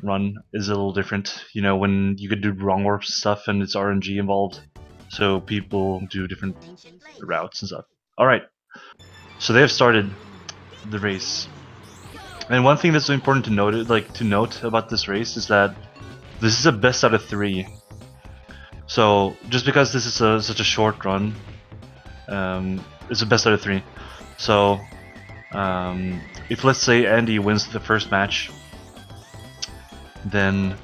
run is a little different. You know, when you could do wrong warp stuff and it's RNG involved, so people do different routes and stuff. All right, so they have started the race, and one thing that's important to note about this race is that this is a best out of 3. So just because this is such a short run, it's a best out of 3. So if let's say Andy wins the first match, then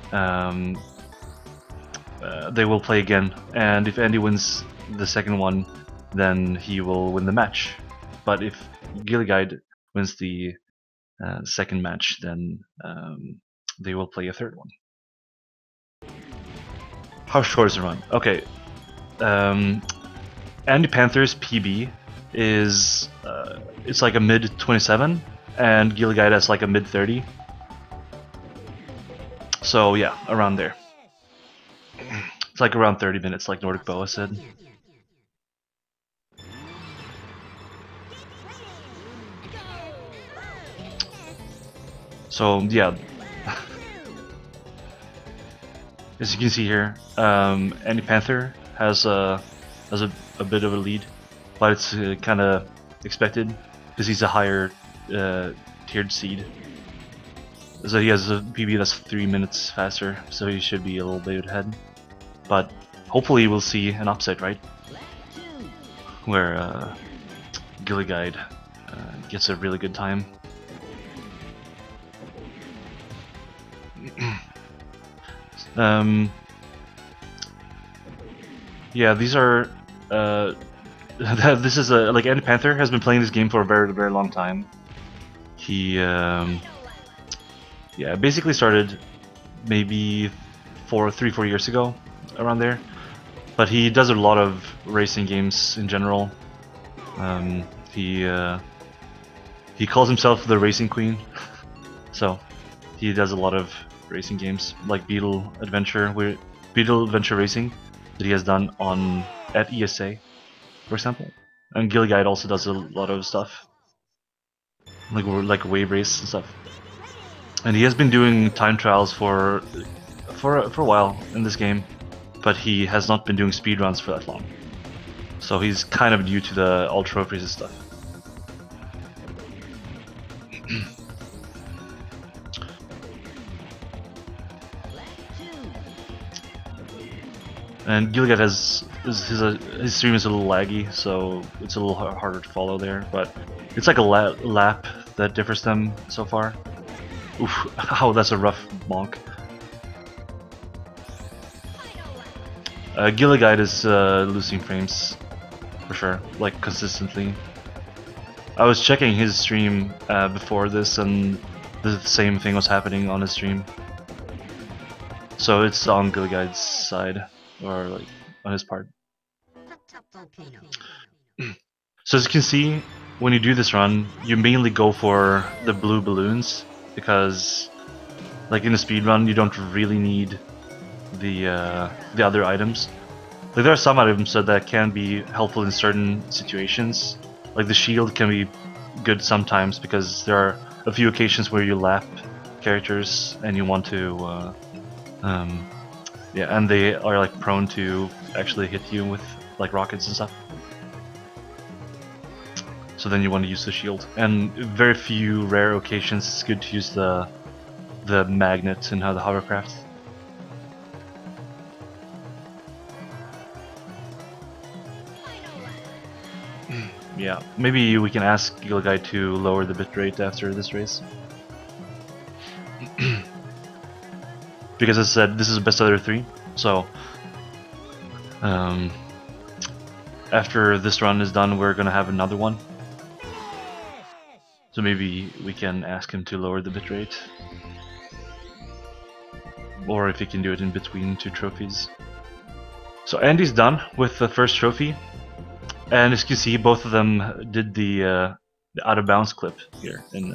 they will play again, and if Andy wins the second one, then he will win the match. But if GhillieGuide wins the second match, then they will play a third one. How short is the run? Okay, andypanther's PB is it's like a mid 27, and GhillieGuide has like a mid 30. So yeah, around there. It's like around 30 minutes, like Nordic Boa said. So yeah, as you can see here, andypanther has a bit of a lead, but it's kind of expected because he's a higher tiered seed. So he has a PB that's 3 minutes faster, so he should be a little bit ahead. But hopefully we'll see an upset, right? Where GhillieGuide gets a really good time. Yeah, these are this is like andypanther has been playing this game for a very long time. He yeah, basically started maybe 3-4 years ago, around there. But he does a lot of racing games in general. He calls himself the racing queen, so he does a lot of racing games like Beetle Adventure Racing that he has done at ESA, for example. And GhillieGuide also does a lot of stuff like wave race and stuff. And he has been doing time trials for a while in this game, but he has not been doing speedruns for that long. So he's kind of new to all trophies and stuff. And GhillieGuide has his stream is a little laggy, so it's a little harder to follow there. But it's like a lap that differs them so far. Oof! Oh, that's a rough bonk. GhillieGuide is losing frames for sure, like consistently. I was checking his stream before this, and the same thing was happening on his stream. So it's on GhillieGuide's side, or like on his part. So as you can see, when you do this run, you mainly go for the blue balloons, because like in a speed run you don't really need the other items. Like there are some items that can be helpful in certain situations. Like the shield can be good sometimes because there are a few occasions where you lap characters and you want to yeah, and they are like prone to actually hit you with like rockets and stuff. So then you want to use the shield. And very few rare occasions it's good to use the magnet and the hovercraft. Yeah, maybe we can ask GhillieGuide to lower the bitrate after this race. Because as I said, this is best out of 3, so after this run is done, we're gonna have another one. So maybe we can ask him to lower the bitrate, or if he can do it in between 2 trophies. So Andy's done with the first trophy, and as you can see, both of them did the out of bounds clip here in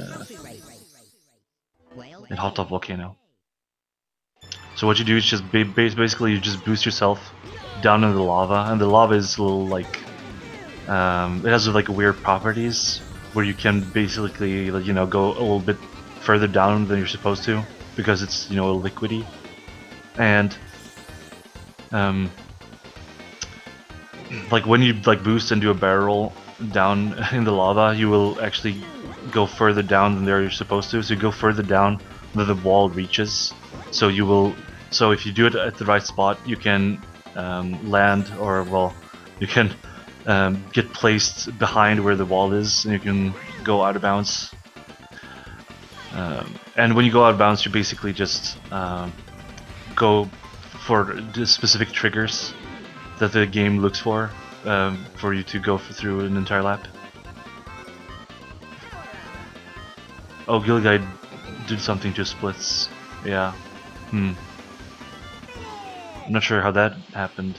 Hot Top Volcano. So what you do is just basically you just boost yourself down into the lava, and the lava is a little like it has like weird properties where you can basically, you know, go a little bit further down than you're supposed to. because it's, you know, liquidy. And like when you like boost and do a barrel roll down in the lava, you will actually go further down than you're supposed to. So you go further down than the wall reaches. So you will. So if you do it at the right spot, you can land, or well, you can get placed behind where the wall is, and you can go out of bounds. And when you go out of bounds, you basically just go for the specific triggers that the game looks for you to go through an entire lap. Oh, GhillieGuide did something to splits. Yeah. I'm not sure how that happened.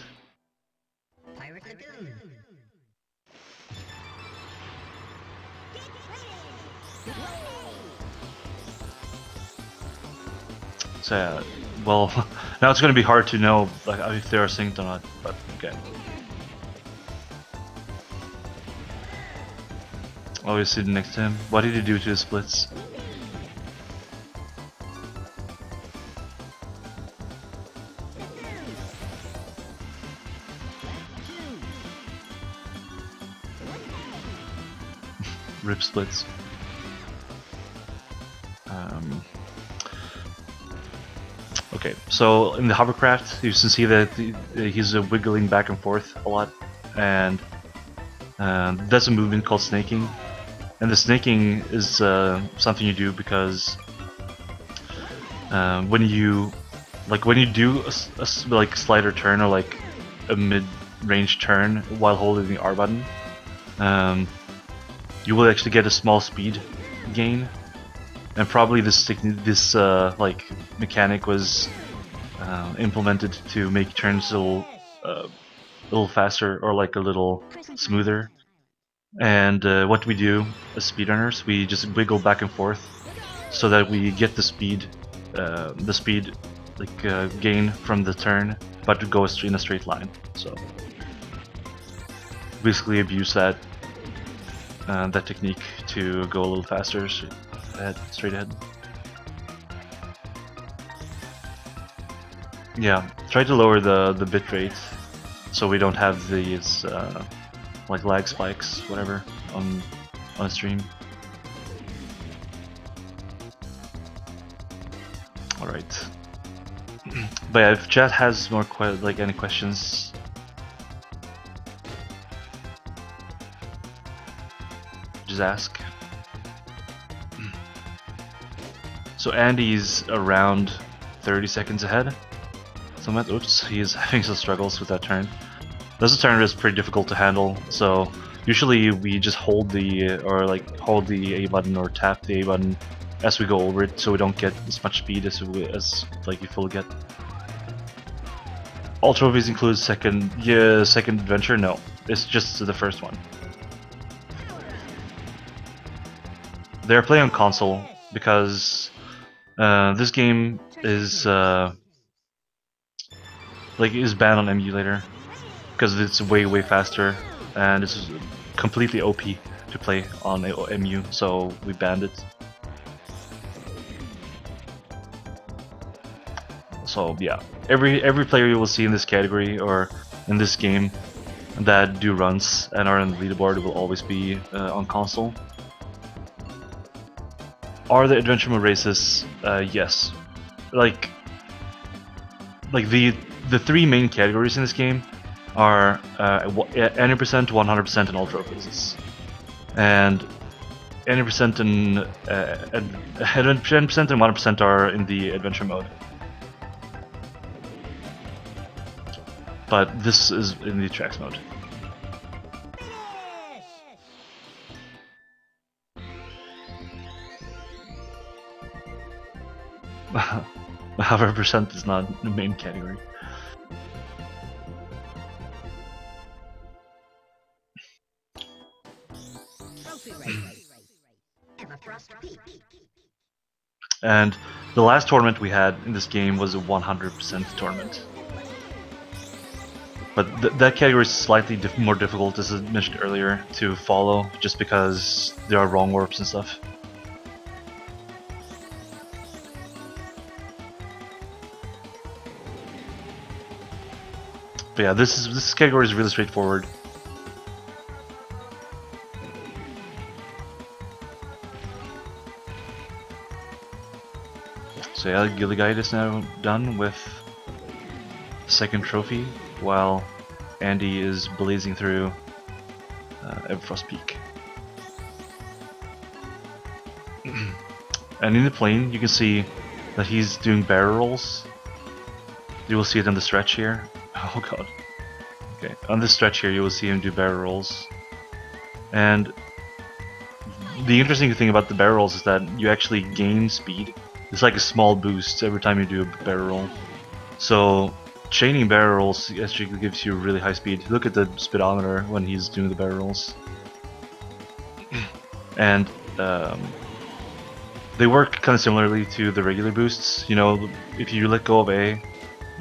So yeah, well, now it's going to be hard to know like if they are synced or not, but okay. Always sitting next to him. What did he do to his splits? Rip splits. Okay, so in the hovercraft, you can see that he's wiggling back and forth a lot, and that's a movement called snaking. And the snaking is something you do because when you do a like slider turn or like a mid-range turn while holding the R button, you will actually get a small speed gain. And probably this like mechanic was implemented to make turns a little faster or like a little smoother. And what we do as speedrunners, we just wiggle back and forth so that we get the speed gain from the turn, but to go in a straight line. So basically abuse that technique to go a little faster. Straight ahead. Yeah, try to lower the bitrate so we don't have these like lag spikes, whatever, on a stream. All right. But yeah, if chat has more any questions, just ask. So Andy's around 30 seconds ahead. So oops, he's having some struggles with that turn. This turn is pretty difficult to handle, so usually we just hold the A button or tap the A button as we go over it, so we don't get as much speed as like you fully get. All trophies include second adventure? No, it's just the first one. They're playing on console because this game is banned on emulator because it's way faster and it's completely OP to play on MU, so we banned it. So yeah, every player you will see in this category or in this game that do runs and are on the leaderboard will always be on console. Are the adventure mode races? Yes. Like the three main categories in this game are 80%, 100%, and all trophies. And 80% and 10% and 1% are in the adventure mode. But this is in the tracks mode. However, percent is not the main category. And the last tournament we had in this game was a 100% tournament. But that category is slightly more difficult, as I mentioned earlier, to follow, just because there are wrong warps and stuff. But yeah, this category is really straightforward. So yeah, GhillieGuide is now done with the second trophy, while Andy is blazing through Everfrost Peak. And in the plane, you can see that he's doing barrel rolls. You will see it on the stretch here. Oh god. Okay, on this stretch here, you will see him do barrel rolls. And the interesting thing about the barrel rolls is that you actually gain speed. It's like a small boost every time you do a barrel roll. So chaining barrel rolls actually gives you really high speed. Look at the speedometer when he's doing the barrel rolls. And they work kind of similarly to the regular boosts. You know, if you let go of A,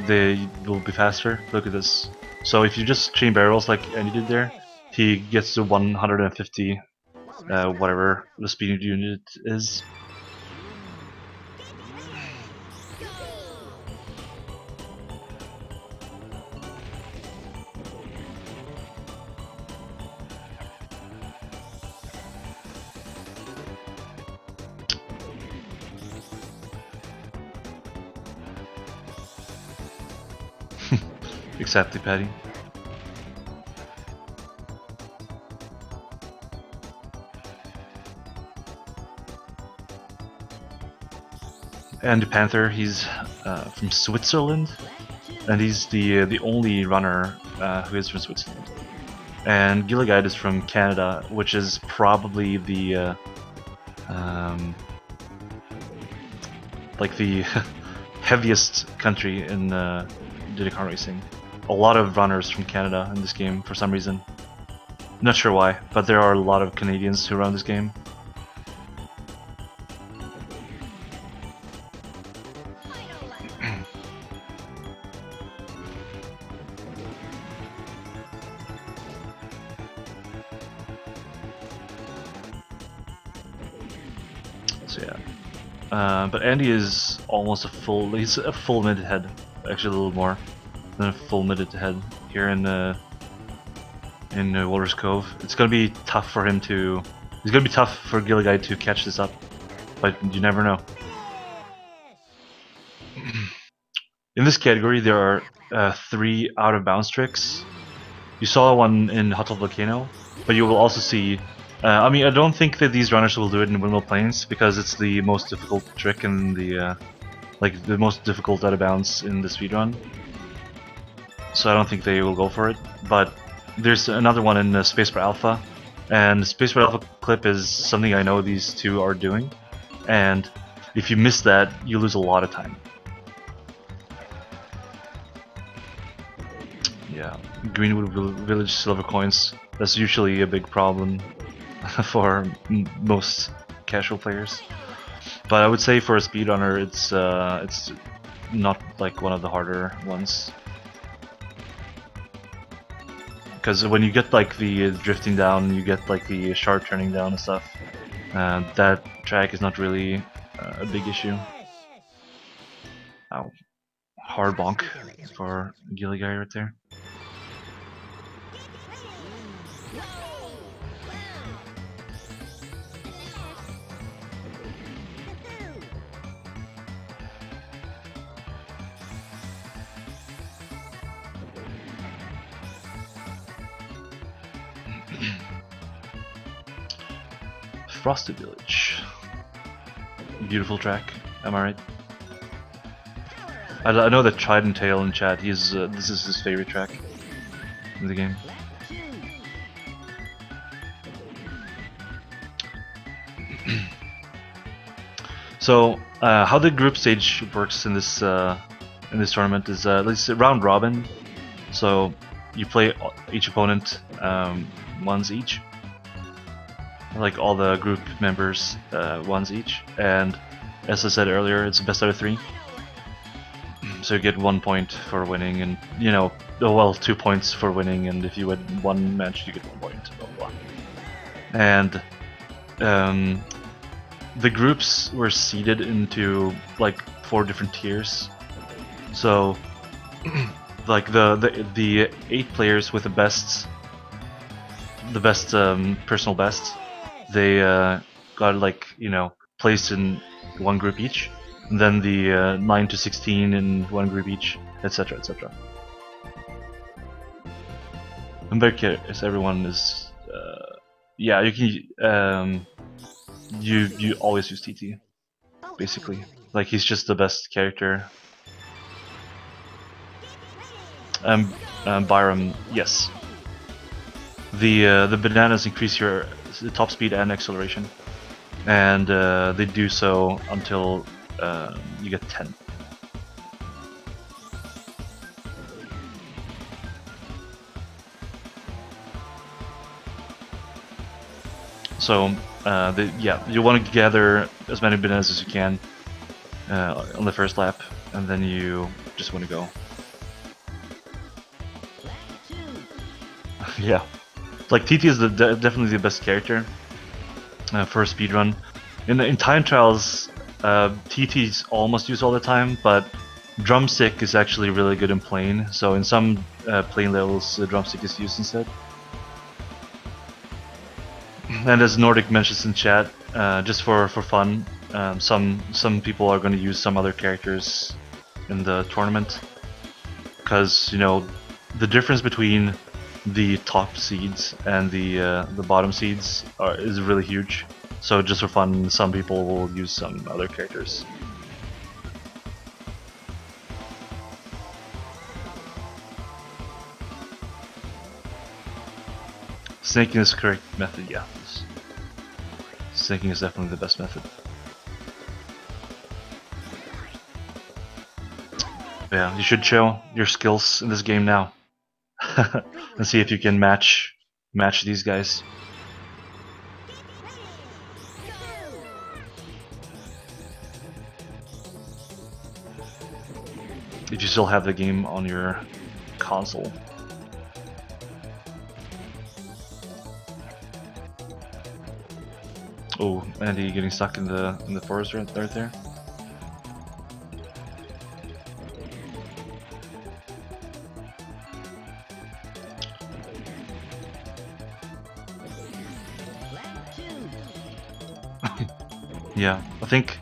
they will be faster. Look at this. So if you just chain barrels like Andy did there, he gets to 150, whatever the speed unit is. Exactly, Patty. Andypanther, he's from Switzerland, and he's the only runner who is from Switzerland. And GhillieGuide is from Canada, which is probably the like the heaviest country in Diddy car racing. A lot of runners from Canada in this game for some reason. Not sure why, but there are a lot of Canadians who run this game. So yeah, but Andy is almost he's a full minute ahead, actually a little more than a full minute ahead here in Walrus Cove. It's gonna be tough for him to, it's gonna be tough for GhillieGuide to catch this up, but you never know. In this category there are 3 out of bounds tricks. You saw one in Hot Tub Volcano, but you will also see I mean, I don't think that these runners will do it in Windmill Plains because it's the most difficult trick in the like the most difficult out of bounds in the speedrun. So I don't think they will go for it. But there's another one in Spaceport Alpha, and Spaceport Alpha clip is something I know these two are doing. And if you miss that, you lose a lot of time. Yeah, Greenwood Village silver coins. That's usually a big problem for most casual players, but I would say for a speedrunner, it's not like one of the harder ones, because when you get like the drifting down, you get like the sharp turning down and stuff. That track is not really a big issue. Ow. Hard bonk for GhillieGuide right there. Frosted Village. Beautiful track, am I right? I know that Trident Tail in chat, this is his favorite track in the game. So, how the group stage works in this tournament is it's round robin. So you play each opponent once each, like all the group members once each, and as I said earlier, it's best out of 3. So you get 1 point for winning, and you know, well, 2 points for winning, and if you win one match, you get 1 point. Blah blah. And the groups were seeded into like 4 different tiers. So like the 8 players with the best personal best, they got like, you know, placed in one group each, and then the 9 to 16 in one group each, etc., etc. I'm very curious. Everyone is, yeah. You can, you always use TT, basically. Like, he's just the best character. Byram, yes. The bananas increase your top speed and acceleration, and they do so until you get 10. So yeah, you want to gather as many bananas as you can on the first lap, and then you just want to go. Yeah, like TT is definitely the best character for a speedrun. In time trials, TT's almost used all the time, but drumstick is actually really good in plane. So in some plane levels, the drumstick is used instead. And as Nordic mentions in chat, just for fun, some people are going to use some other characters in the tournament, because, you know, the difference between the top seeds and the bottom seeds is really huge. So just for fun, some people will use some other characters. Snaking is the correct method, yeah. Snaking is definitely the best method. Yeah, you should show your skills in this game now. And see if you can match these guys. If you still have the game on your console. Oh, Andy getting stuck in the forest right there. Yeah, I think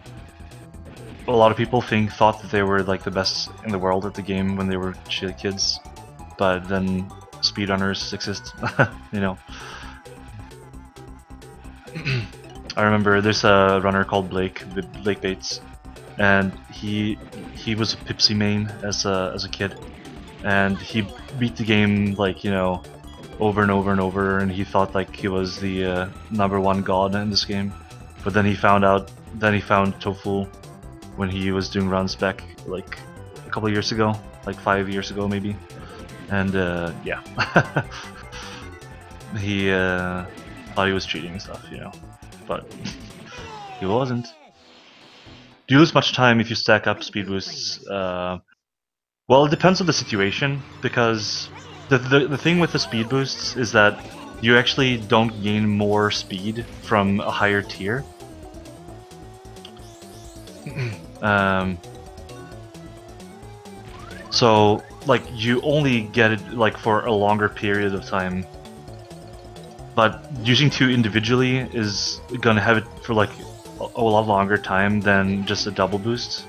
a lot of people thought that they were like the best in the world at the game when they were kids, but then speedrunners exist, you know. I remember there's a runner called Blake Bates, and he was a Pipsy main as a kid, and he beat the game, like, you know, over and over and over, and he thought like he was the #1 god in this game. But then he found Tofu when he was doing runs back like a couple of years ago, like 5 years ago maybe, and yeah, he thought he was cheating and stuff, you know, but he wasn't. Do you lose much time if you stack up speed boosts? Well, it depends on the situation, because the thing with the speed boosts is that you actually don't gain more speed from a higher tier. So, like, you only get it like for a longer period of time, but using 2 individually is gonna have it for like a lot longer time than just a double boost.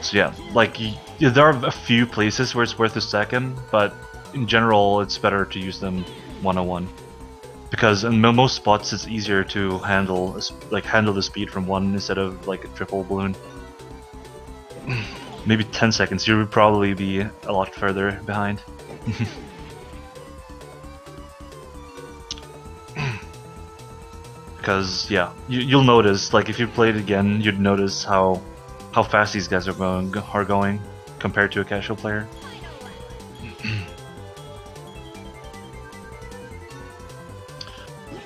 So yeah, like, there are a few places where it's worth to stack them, but in general it's better to use them one-on-one, because in most spots it's easier to handle the speed from one instead of like a triple balloon. Maybe 10 seconds, you would probably be a lot further behind. Because yeah, you'll notice, like, if you play it again, you'd notice how fast these guys are going compared to a casual player.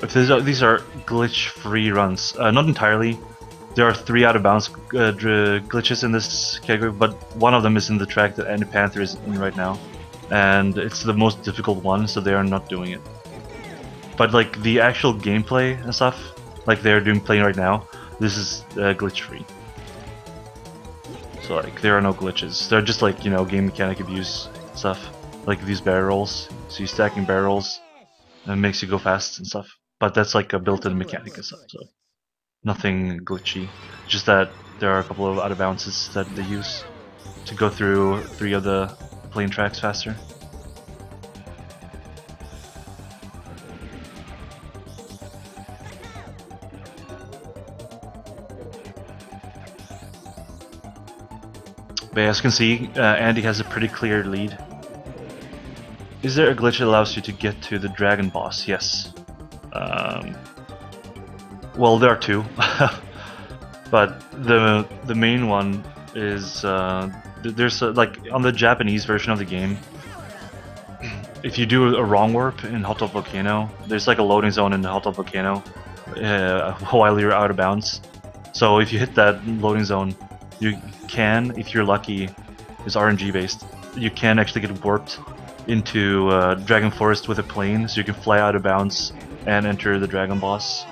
If these are glitch-free runs, not entirely. There are 3 out-of-bounds glitches in this category, but one of them is in the track that andypanther is in right now, and it's the most difficult one, so they are not doing it. But like the actual gameplay and stuff, like they're playing right now, this is glitch free. So like there are no glitches. They're just like, you know, game mechanic abuse stuff. Like these barrel rolls. So you're stacking barrels and it makes you go fast and stuff. But that's like a built-in mechanic and stuff. So nothing glitchy. Just that there are a couple of out of bounces that they use to go through 3 of the plane tracks faster. But as you can see, Andy has a pretty clear lead. Is there a glitch that allows you to get to the dragon boss? Yes. Well, there are 2. But the main one is there's like on the Japanese version of the game, if you do a wrong warp in Hot Top Volcano, there's like a loading zone in the Hot Top Volcano while you're out of bounds. So if you hit that loading zone, you can, if you're lucky, it's RNG based, you can actually get warped into Dragon Forest with a plane, so you can fly out of bounds and enter the dragon boss.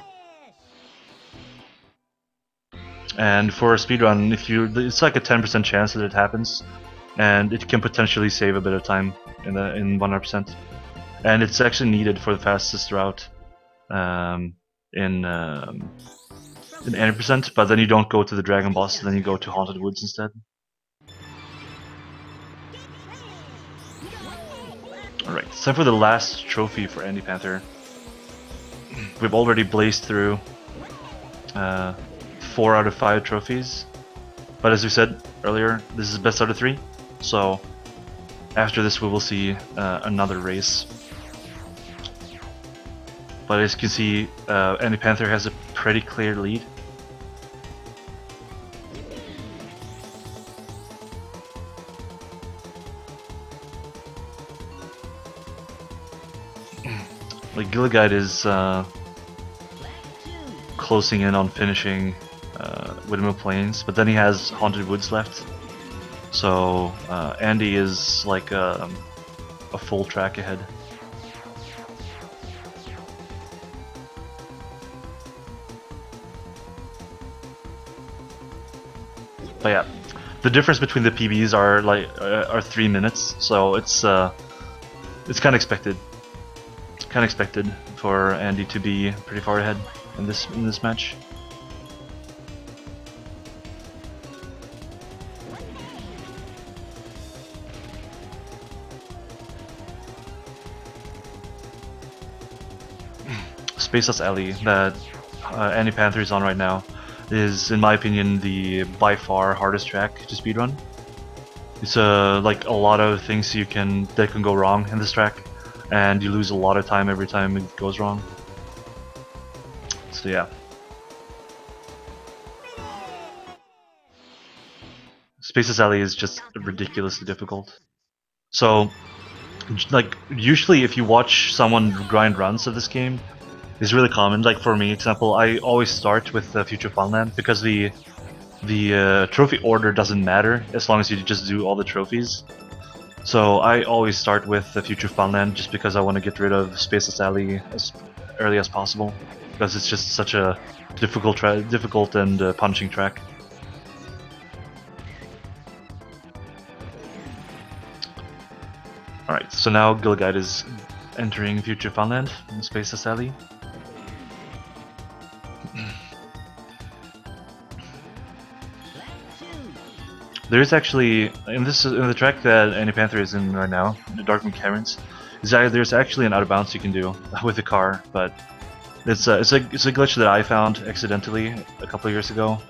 And for a speedrun, it's like a 10% chance that it happens, and it can potentially save a bit of time in 100%. And it's actually needed for the fastest route in 80%, but then you don't go to the dragon boss, then you go to Haunted Woods instead. Alright, it's time for the last trophy for Andy Panther. We've already blazed through 4 out of 5 trophies, but as we said earlier, this is best out of 3, so after this we will see another race. But as you can see, Andy Panther has a pretty clear lead. Like GhillieGuide is closing in on finishing Windmill Plains, but then he has Haunted Woods left. So Andy is like a full track ahead. But yeah, the difference between the PBs are 3 minutes, so it's kind of expected. Kind of expected for Andy to be pretty far ahead in this match. Spaceless Alley that Andy Panther is on right now is, in my opinion, the by far hardest track to speedrun. It's like a lot of things that can go wrong in this track, and you lose a lot of time every time it goes wrong. So yeah. Spaceless Alley is just ridiculously difficult. So, like, usually if you watch someone grind runs of this game, it's really common. Like for me, example, I always start with Future Funland because the trophy order doesn't matter as long as you just do all the trophies. So I always start with the Future Funland just because I want to get rid of Spaceless Alley as early as possible, because it's just such a difficult and punishing track. Alright, so now GhillieGuide is entering Future Funland in Spaceless Alley. There is actually, in the track that Andy Panther is in right now, the Darkman Caverns, there's actually an out of bounds you can do with the car, but it's a glitch that I found accidentally a couple of years ago.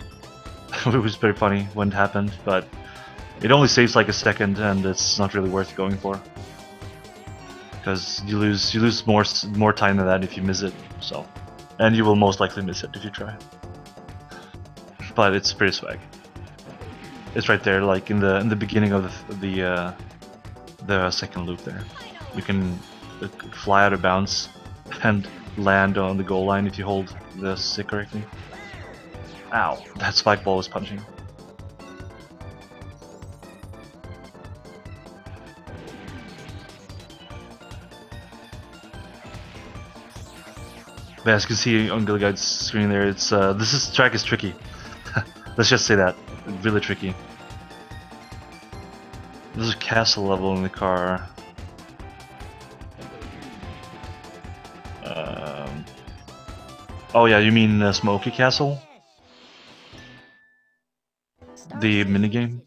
It was pretty funny when it happened, but it only saves like a second, and it's not really worth going for, because you lose more time than that if you miss it. So, and you will most likely miss it if you try. But it's pretty swag. It's right there, like in the beginning of the second loop there. You can fly out of bounds and land on the goal line if you hold the stick correctly. Ow, that spike ball was punching. But as you can see on GhillieGuide's screen there, it's this track is tricky. Let's just say that. Really tricky. There's a castle level in the car. Oh yeah, you mean Smoky Castle? The minigame?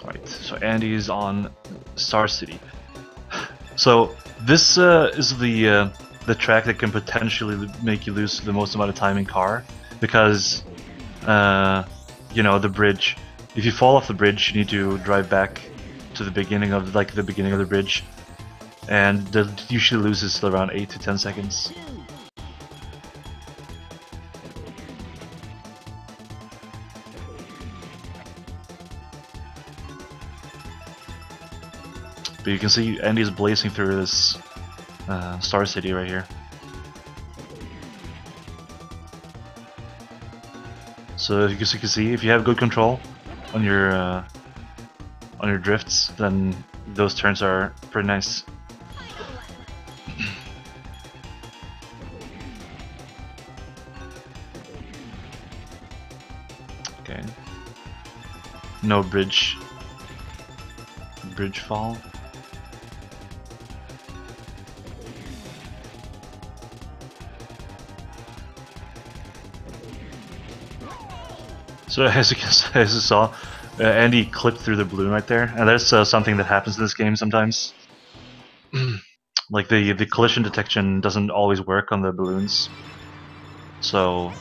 Alright, so Andy is on Star City. So this is the track that can potentially make you lose the most amount of time in car, because you know, the bridge. If you fall off the bridge, you need to drive back to the beginning of the bridge, and that usually loses around 8 to 10 seconds. But you can see Andy's blazing through this Star City right here. So as you can see, if you have good control on your drifts, then those turns are pretty nice. Okay. No bridge fall. So as you saw, Andy clipped through the balloon right there, and that's something that happens in this game sometimes. Like the collision detection doesn't always work on the balloons, so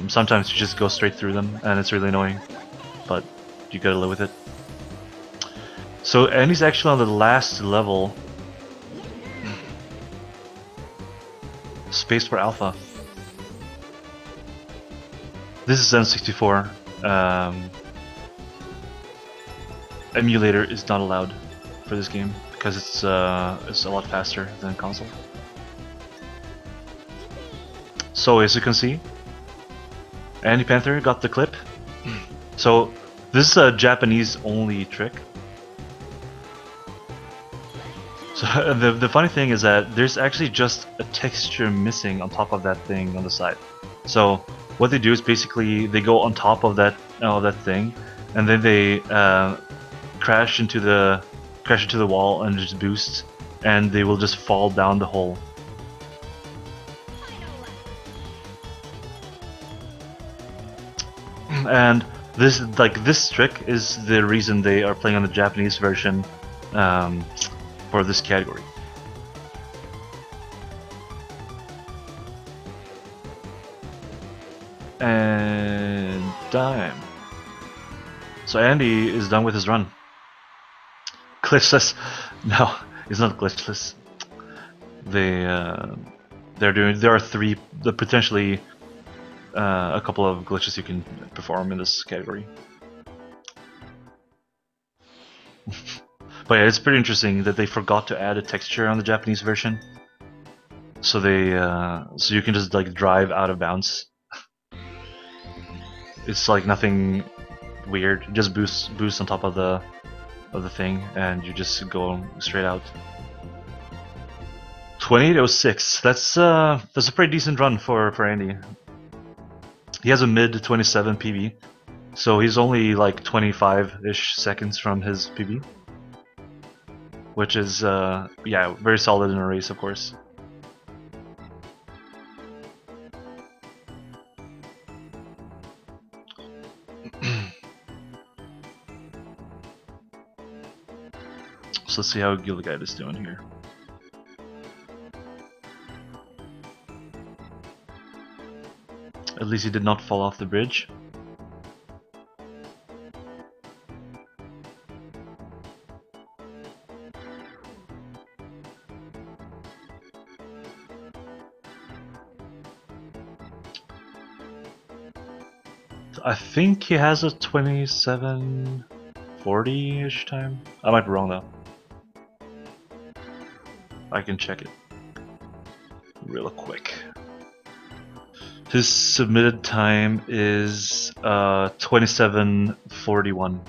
sometimes you just go straight through them, and it's really annoying. But you gotta live with it. So Andy's actually on the last level, Spaceport Alpha. This is N64. Emulator is not allowed for this game because it's a lot faster than console. So as you can see, andypanther got the clip. So this is a Japanese only trick. So the funny thing is that there's actually just a texture missing on top of that thing on the side. So what they do is basically they go on top of that thing, and then they crash into the wall and just boost, and they will just fall down the hole. And this trick is the reason they are playing on the Japanese version for this category. And time. So Andy is done with his run. Glitchless? No, it's not glitchless. There are three, potentially a couple of glitches you can perform in this category. But yeah, it's pretty interesting that they forgot to add a texture on the Japanese version. So so you can just like drive out of bounds. It's like nothing weird. Just boost on top of the thing, and you just go straight out. 2806. That's a pretty decent run for Andy. He has a mid 27 PB, so he's only like 25-ish seconds from his PB, which is yeah, very solid in a race, of course. So let's see how GhillieGuide is doing here. At least he did not fall off the bridge. I think he has a 27:40-ish time. I might be wrong though. I can check it real quick. His submitted time is 27:41.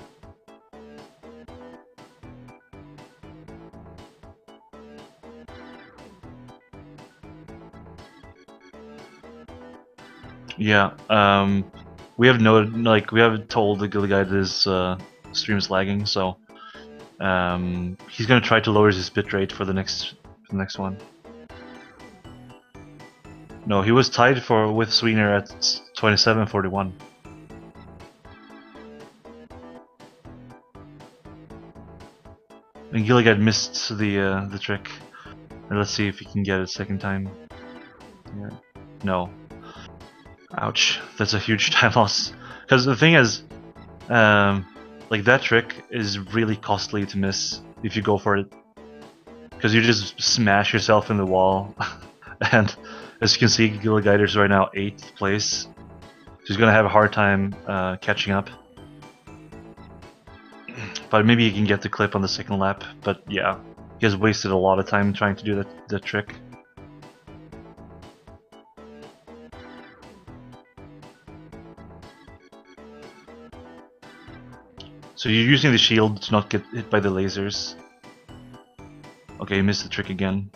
Yeah, we have we haven't told the GhillieGuide his stream is lagging, so he's gonna try to lower his bitrate for the next one. No, he was tied with Sweener at 27:41. And GhillieGuide missed the trick. And let's see if he can get it a second time. Yeah. No. Ouch, that's a huge time loss. Because the thing is, like that trick is really costly to miss if you go for it. Because you just smash yourself in the wall. And as you can see, GhillieGuide is right now 8th place. So he's gonna have a hard time catching up. But maybe he can get the clip on the second lap. But yeah, he has wasted a lot of time trying to do that trick. So you're using the shield to not get hit by the lasers. Okay, you missed the trick again.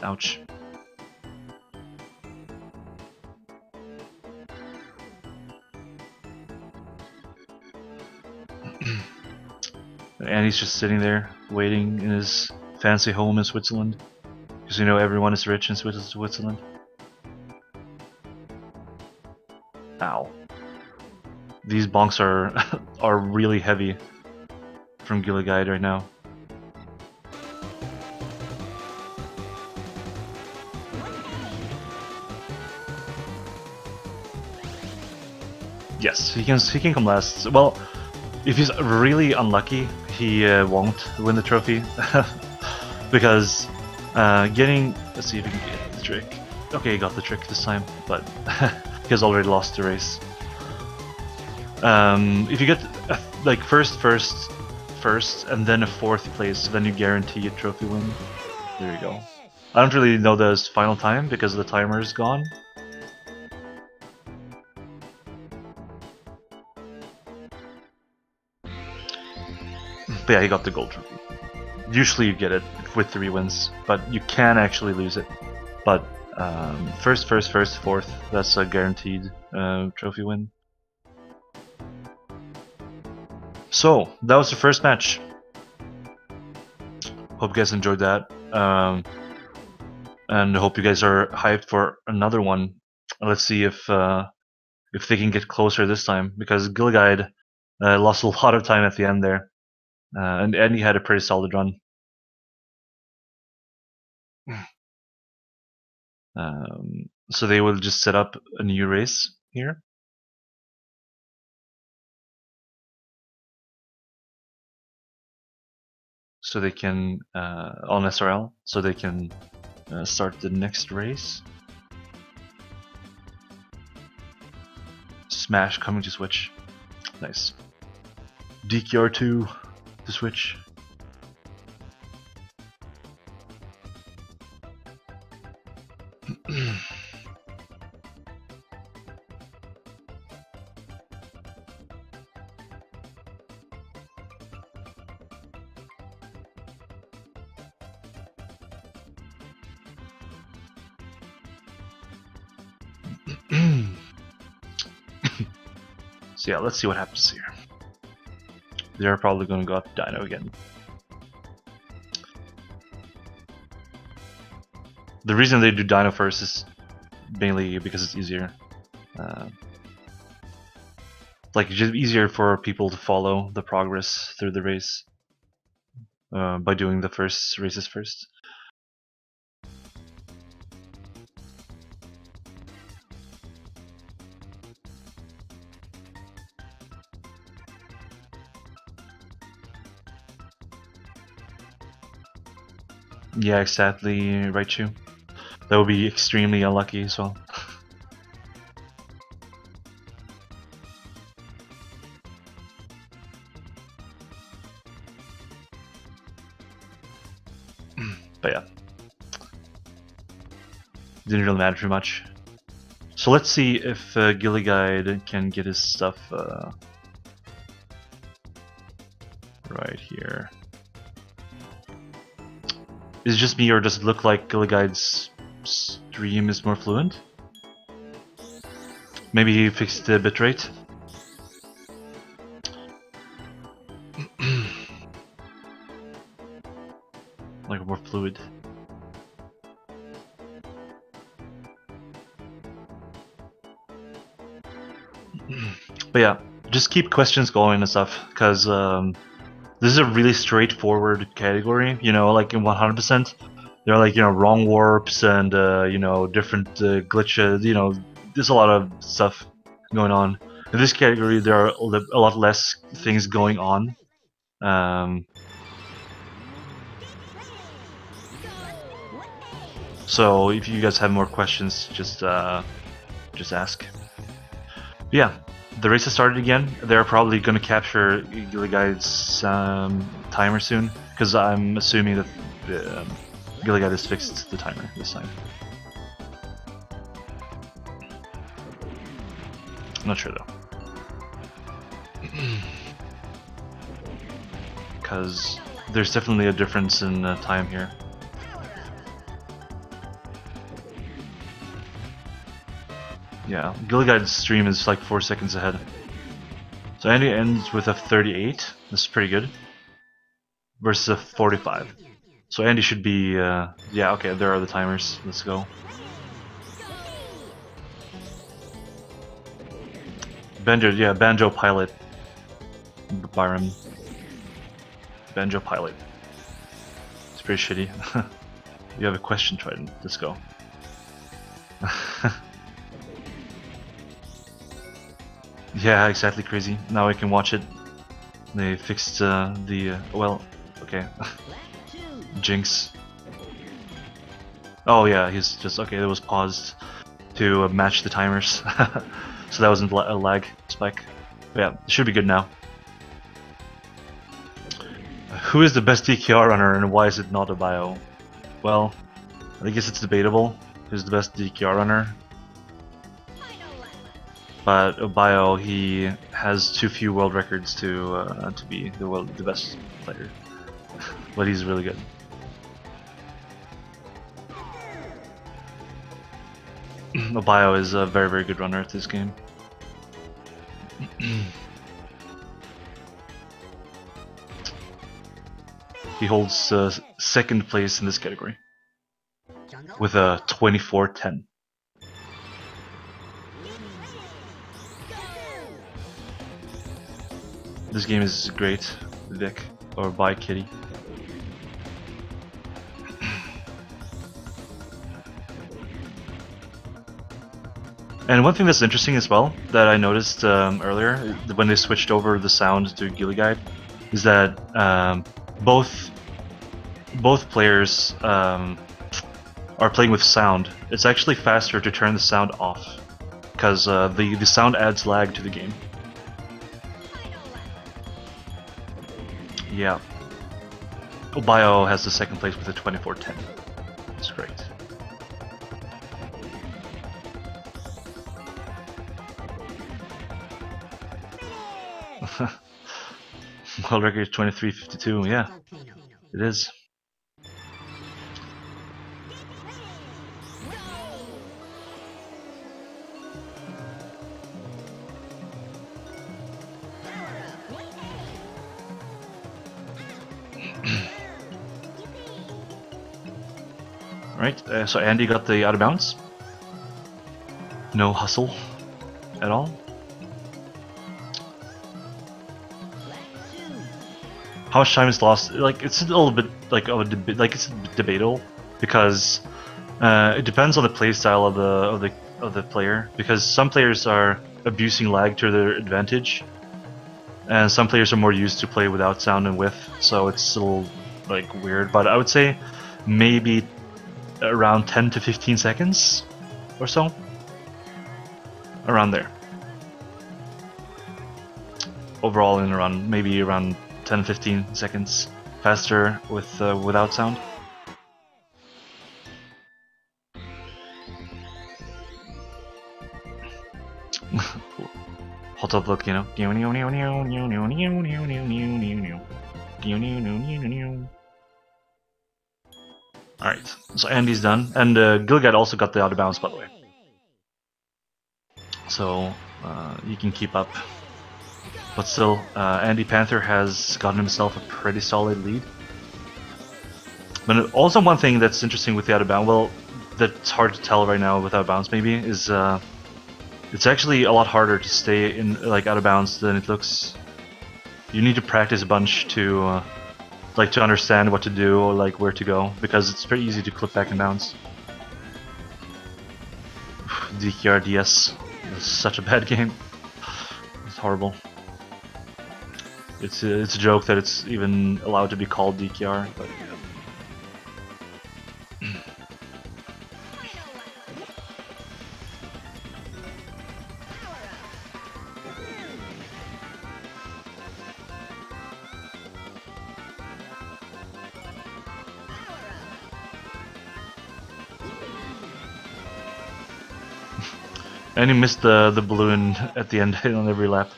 Ouch. And he's just sitting there, waiting in his fancy home in Switzerland. Because you know everyone is rich in Switzerland. Ow. These bonks are really heavy from GhillieGuide right now. Yes, he can come last. Well, if he's really unlucky, he won't win the trophy. Because let's see if he can get the trick. Okay, he got the trick this time, but he has already lost the race. If you get like first, and then a 4th place, then you guarantee a trophy win. There you go. I don't really know the final time because the timer is gone. But yeah, he got the gold trophy. Usually you get it with 3 wins, but you can actually lose it. But first, 4th, that's a guaranteed trophy win. So, that was the first match. Hope you guys enjoyed that. And I hope you guys are hyped for another one. Let's see if they can get closer this time, because GhillieGuide lost a lot of time at the end there. And Andy had a pretty solid run. So they will just set up a new race here. So they can, on SRL, so they can start the next race. Smash coming to Switch. Nice. DKR 2 to Switch. So yeah, let's see what happens here. They're probably going to go up Dino again. The reason they do Dino first is mainly because it's easier. Like, just easier for people to follow the progress through the race by doing the first races first. Yeah, exactly, right, Chu. That would be extremely unlucky as well. But yeah, didn't really matter too much. So So let's see if GhillieGuide can get his stuff right here. Is it just me, or does it look like GhillieGuide's stream is more fluent? Maybe he fixed the bitrate? Like more fluid. But yeah, just keep questions going and stuff, because this is a really straightforward category, you know, like in 100%. There are like, you know, wrong warps and, you know, different glitches, you know, there's a lot of stuff going on. In this category, there are a lot less things going on. So if you guys have more questions, just ask. But yeah, the race has started again. They're probably going to capture GhillieGuide's timer soon, because I'm assuming that GhillieGuide has fixed the timer this time. I'm not sure though, because there's definitely a difference in time here. Yeah, GhillieGuide's stream is like 4 seconds ahead. So Andy ends with a 38. This is pretty good. Versus a 45. So Andy should be, yeah, okay, there are the timers. Let's go. Banjo, yeah, Banjo Pilot. Byron. Banjo Pilot. It's pretty shitty. You have a question, Trident. Let's go. Yeah, exactly, crazy. Now I can watch it. They fixed well, okay. Jinx. Oh yeah, he's just, okay, it was paused to match the timers. So that wasn't a lag spike. But yeah, it should be good now. Who is the best DKR runner and why is it not a bio? Well, I guess it's debatable who's the best DKR runner. But Obio, he has too few world records to be the best player. But he's really good. Obio is a very, very good runner at this game. He holds second place in this category with a 24-10. This game is great, Vic, or by Kitty. And one thing that's interesting as well that I noticed earlier when they switched over the sound to GhillieGuide is that both players are playing with sound. It's actually faster to turn the sound off because the sound adds lag to the game. Yeah. Obio has the second place with a 24-10. That's great. World record is 23:52. Yeah, it is. Right, so Andy got the out of bounds. No hustle at all. How much time is lost? Like, it's a little bit like it's debatable because it depends on the playstyle of the player. Because some players are abusing lag to their advantage, and some players are more used to play without sound and with. So it's a little like weird. But I would say maybe around 10 to 15 seconds or so, around there. Overall, in around maybe around 10-15 seconds faster with without sound. Hot up look, you know. Alright, so Andy's done. And GhillieGuide also got the out of bounds, by the way. So you can keep up. But still, andypanther has gotten himself a pretty solid lead. But also one thing that's interesting with the out of bounds, well, that's hard to tell right now without bounds maybe, is it's actually a lot harder to stay in like out of bounds than it looks. You need to practice a bunch to like to understand what to do or like where to go, because it's pretty easy to clip back and bounce. DKR DS is such a bad game. It's horrible. It's a joke that it's even allowed to be called DKR, but yeah. And he missed the balloon at the end on every lap.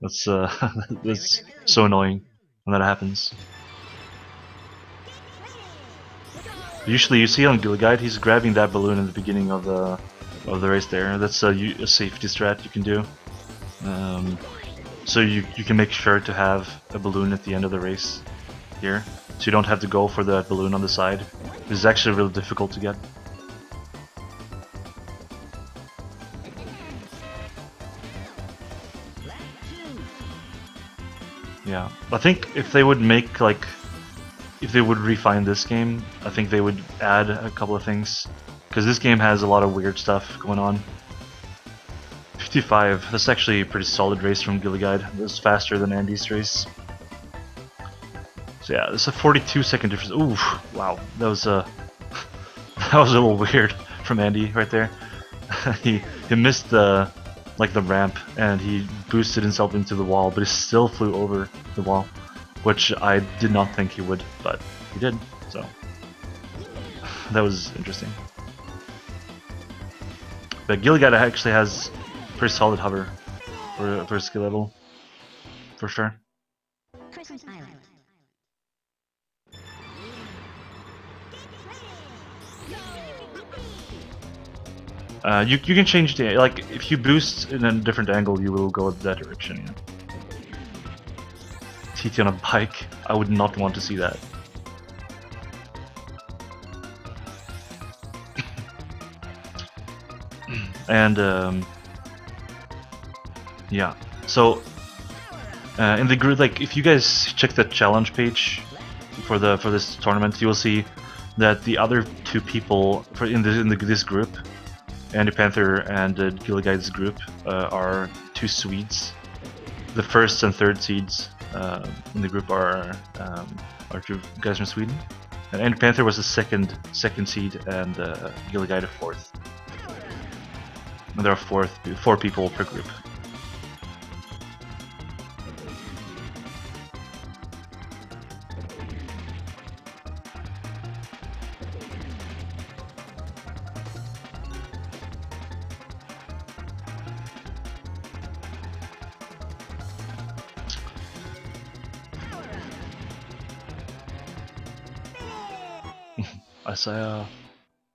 That's that's so annoying when that happens. Usually, you see on GhillieGuide, he's grabbing that balloon in the beginning of the race. There, that's a safety strat you can do. So you can make sure to have a balloon at the end of the race here, so you don't have to go for that balloon on the side. It's actually really difficult to get. Yeah, I think if they would make like, if they would refine this game, I think they would add a couple of things, because this game has a lot of weird stuff going on. 55, that's actually a pretty solid race from GhillieGuide. It was faster than Andy's race. So yeah, there's a 42-second difference. Ooh, wow, that was that was a little weird from Andy right there. he missed the ramp, and he boosted himself into the wall, but he still flew over the wall, which I did not think he would, but he did, so that was interesting. But GhillieGuide actually has pretty solid hover for skill level, for sure. You can change the, like, if you boost in a different angle, you will go that direction. Yeah. TT on a bike, I would not want to see that. And yeah, so in the group, like, if you guys check the challenge page for this tournament, you will see that the other two people in this group, andypanther and GhillieGuide's group, are two Swedes. The first and third seeds in the group are two guys from Sweden, and andypanther was the second seed, and GhillieGuide a fourth. And there are four people per group. I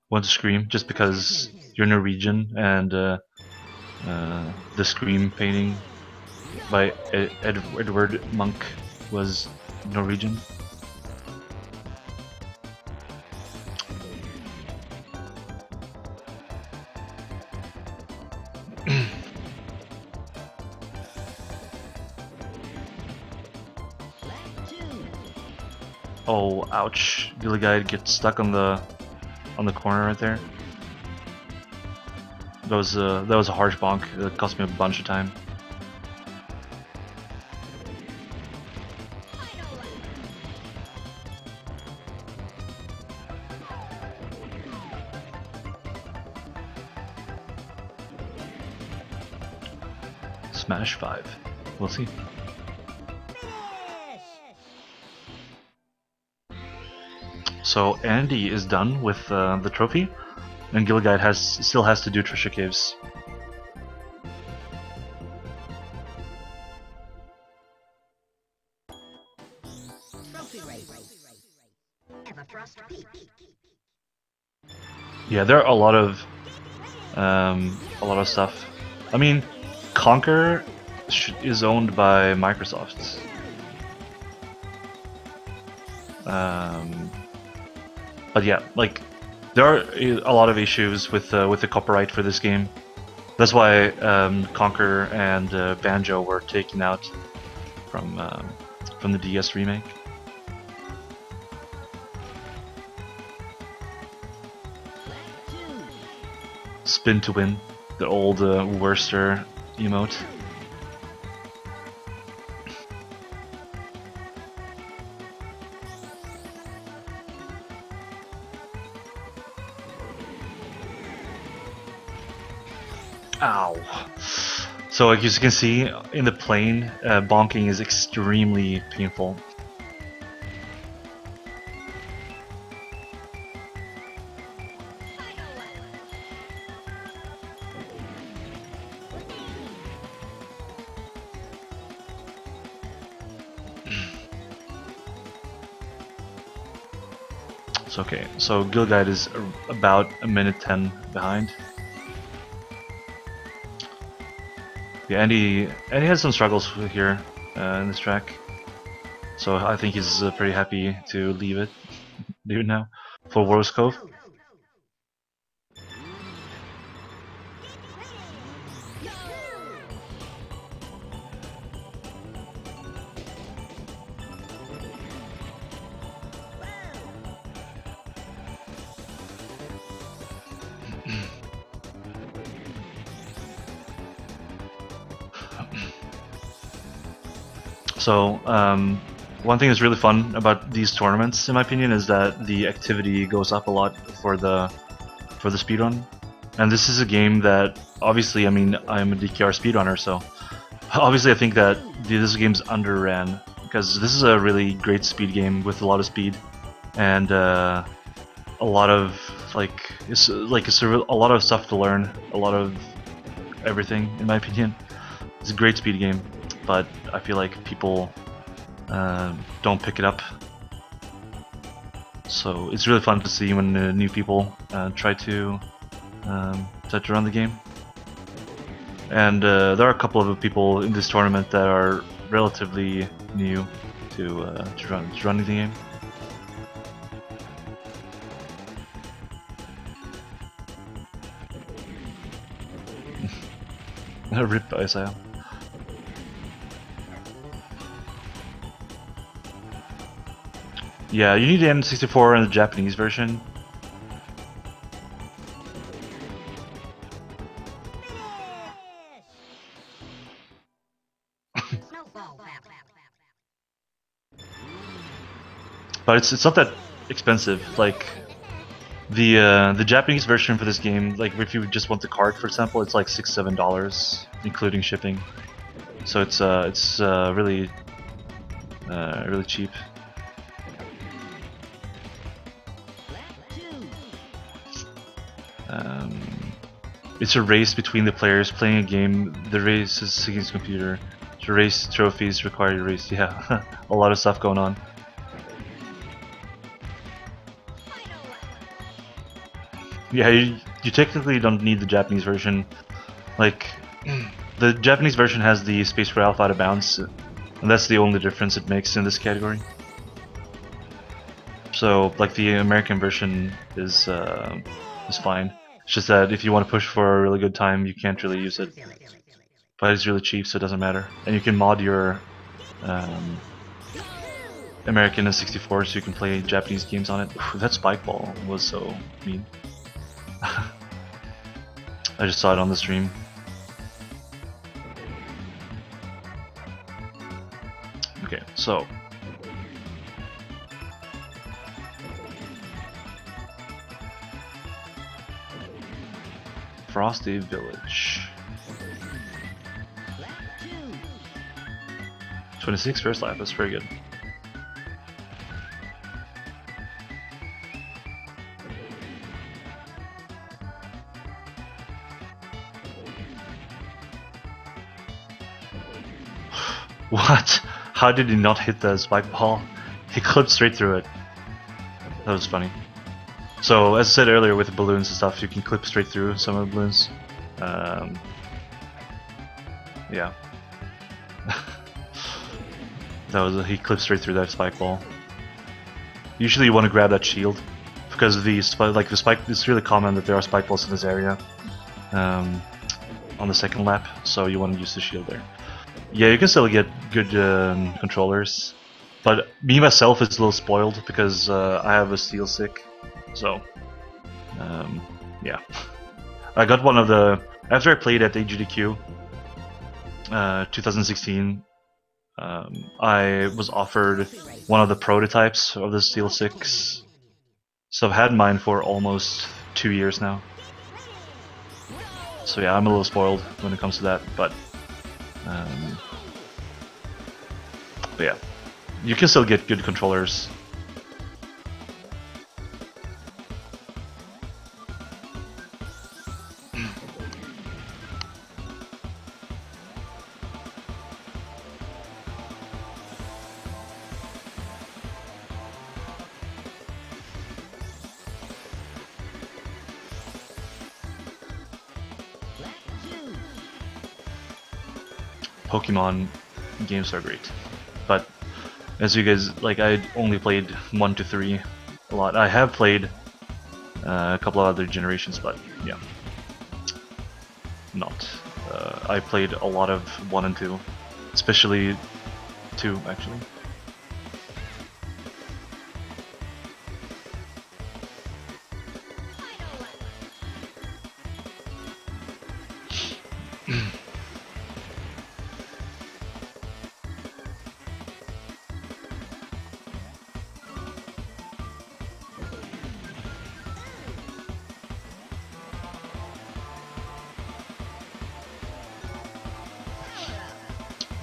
want to scream just because you're Norwegian, and the Scream painting by Edward Munch was Norwegian. Oh, ouch! GhillieGuide gets stuck on the corner right there. That was a harsh bonk. It cost me a bunch of time. Smash 5. We'll see. So Andy is done with the trophy, and GhillieGuide still has to do Treasure Caves. Yeah, there are a lot of stuff. I mean, Conquer is owned by Microsoft. But yeah, like there are a lot of issues with the copyright for this game. That's why Conquer and Banjo were taken out from the DS remake. Spin to win, the old Worcester emote. Ow. So like as you can see in the plane, bonking is extremely painful. It's okay. So GhillieGuide is about a minute 10 behind. Yeah, Andy has some struggles here in this track, so I think he's pretty happy to leave it now for War's Cove. So one thing that's really fun about these tournaments, in my opinion, is that the activity goes up a lot for the speedrun. And this is a game that, obviously, I mean, I'm a DKR speedrunner, so obviously I think that this game's underran, because this is a really great speed game with a lot of speed and a lot of it's a lot of stuff to learn, a lot of everything, in my opinion. It's a great speed game, but I feel like people don't pick it up. So it's really fun to see when new people try to run the game. And there are a couple of people in this tournament that are relatively new to running the game. Rip Isaiah. Yeah, you need the N64 and the Japanese version. But it's not that expensive. Like the Japanese version for this game, like if you just want the card, for example, it's like $6-7, including shipping. So it's really really cheap. It's a race between the players playing a game. The race is against computer. To race trophies require to race. Yeah, a lot of stuff going on. Yeah, you technically don't need the Japanese version. Like, the Japanese version has the Space for Alpha out of bounds, and that's the only difference it makes in this category. So, like, the American version is fine. It's just that if you want to push for a really good time, you can't really use it. But it's really cheap, so it doesn't matter. And you can mod your American N64 so you can play Japanese games on it. That spike ball was so mean. I just saw it on the stream. Okay, so Frosty Village. 26 first lap, that's very good. What? How did he not hit the spike ball? he clipped straight through it. That was funny. So as I said earlier, with the balloons and stuff, you can clip straight through some of the balloons. Yeah. He clipped straight through that spike ball. Usually you want to grab that shield because the spike. It's really common that there are spike balls in this area on the second lap, so you want to use the shield there. Yeah, you can still get good controllers, but me myself is a little spoiled because I have a steel stick. So yeah, I got one of the after I played at AGDQ 2016. I was offered one of the prototypes of the Steel 6, so I've had mine for almost 2 years now. So yeah, I'm a little spoiled when it comes to that, but yeah, you can still get good controllers. Pokemon games are great, but as you guys I only played 1 to 3 a lot. I have played a couple of other generations, but yeah, not. I played a lot of 1 and 2, especially 2 actually.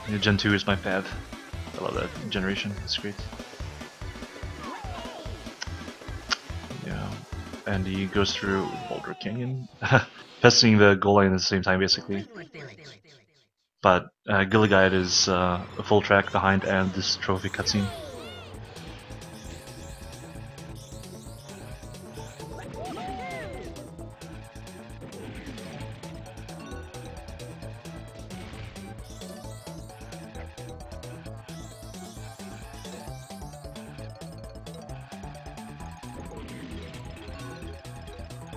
Yeah, Gen 2 is my fave. I love that generation, it's great. Yeah, and he goes through Boulder Canyon, pesting the goal line at the same time basically. But GhillieGuide is a full track behind and this trophy cutscene.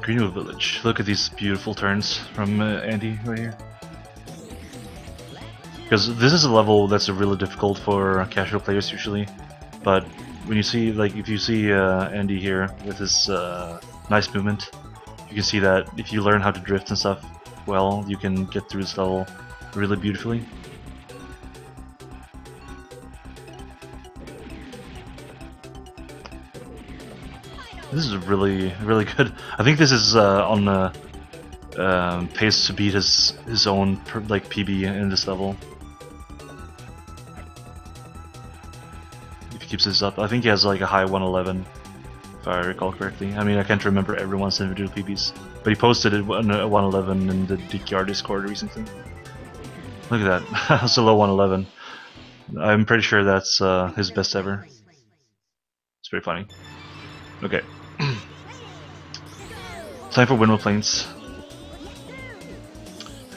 Greenwood Village. Look at these beautiful turns from Andy right here. Because this is a level that's really difficult for casual players usually, but when you see, if you see Andy here with his nice movement, you can see that if you learn how to drift and stuff well, you can get through this level really beautifully. This is really good. I think this is on pace to beat his own PB in this level. If he keeps this up, I think he has a high 111, if I recall correctly. I mean, I can't remember everyone's individual PBs, but he posted it 111 in the DKR Discord recently. Look at that, that's a low 111. I'm pretty sure that's his best ever. It's pretty funny. Okay. Time for Windmill Plains.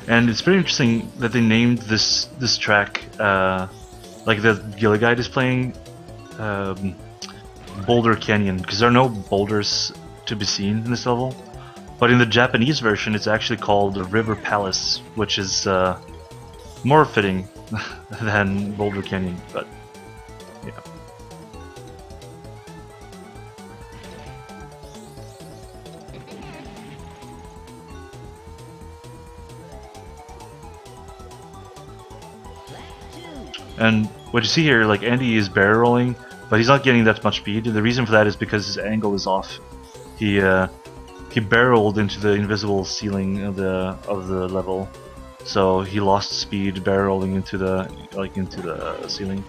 And it's pretty interesting that they named this track, like the GhillieGuide is playing, Boulder Canyon, because there are no boulders to be seen in this level. But in the Japanese version, it's actually called River Palace, which is more fitting than Boulder Canyon, but yeah. And what you see here, Andy is barrel rolling, but he's not getting that much speed. And the reason for that is because his angle is off. He barreled into the invisible ceiling of the level, so he lost speed barrel rolling into the ceiling.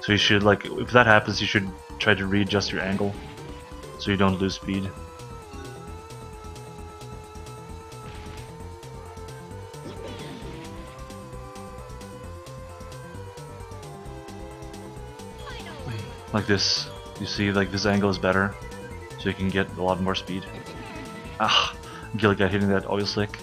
So you should if that happens, you should try to readjust your angle so you don't lose speed. like this. You see, like this angle is better, so you can get a lot more speed. Ah, GhillieGuide hitting that oil slick.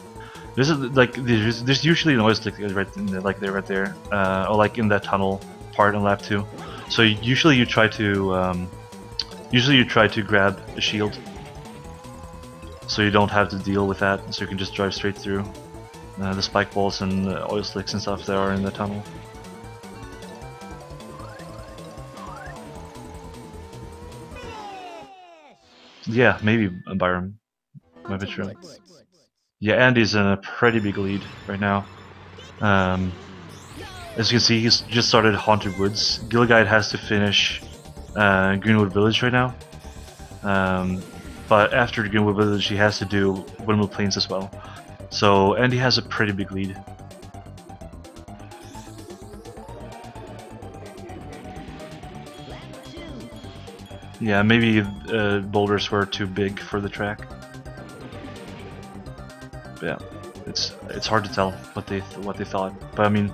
This is like there's usually an oil slick right in the, like there, right there, or like in that tunnel part on lap 2. So usually you try to grab a shield, so you don't have to deal with that. So you can just drive straight through the spike balls and oil slicks and stuff that are in the tunnel. Yeah, maybe Byron. Maybe true. Yeah, Andy's in a pretty big lead right now. As you can see, he's just started Haunted Woods. GhillieGuide has to finish Greenwood Village right now. But after Greenwood Village, he has to do Windmill Plains as well. So Andy has a pretty big lead. Yeah, maybe boulders were too big for the track. Yeah, it's hard to tell what they thought. But I mean,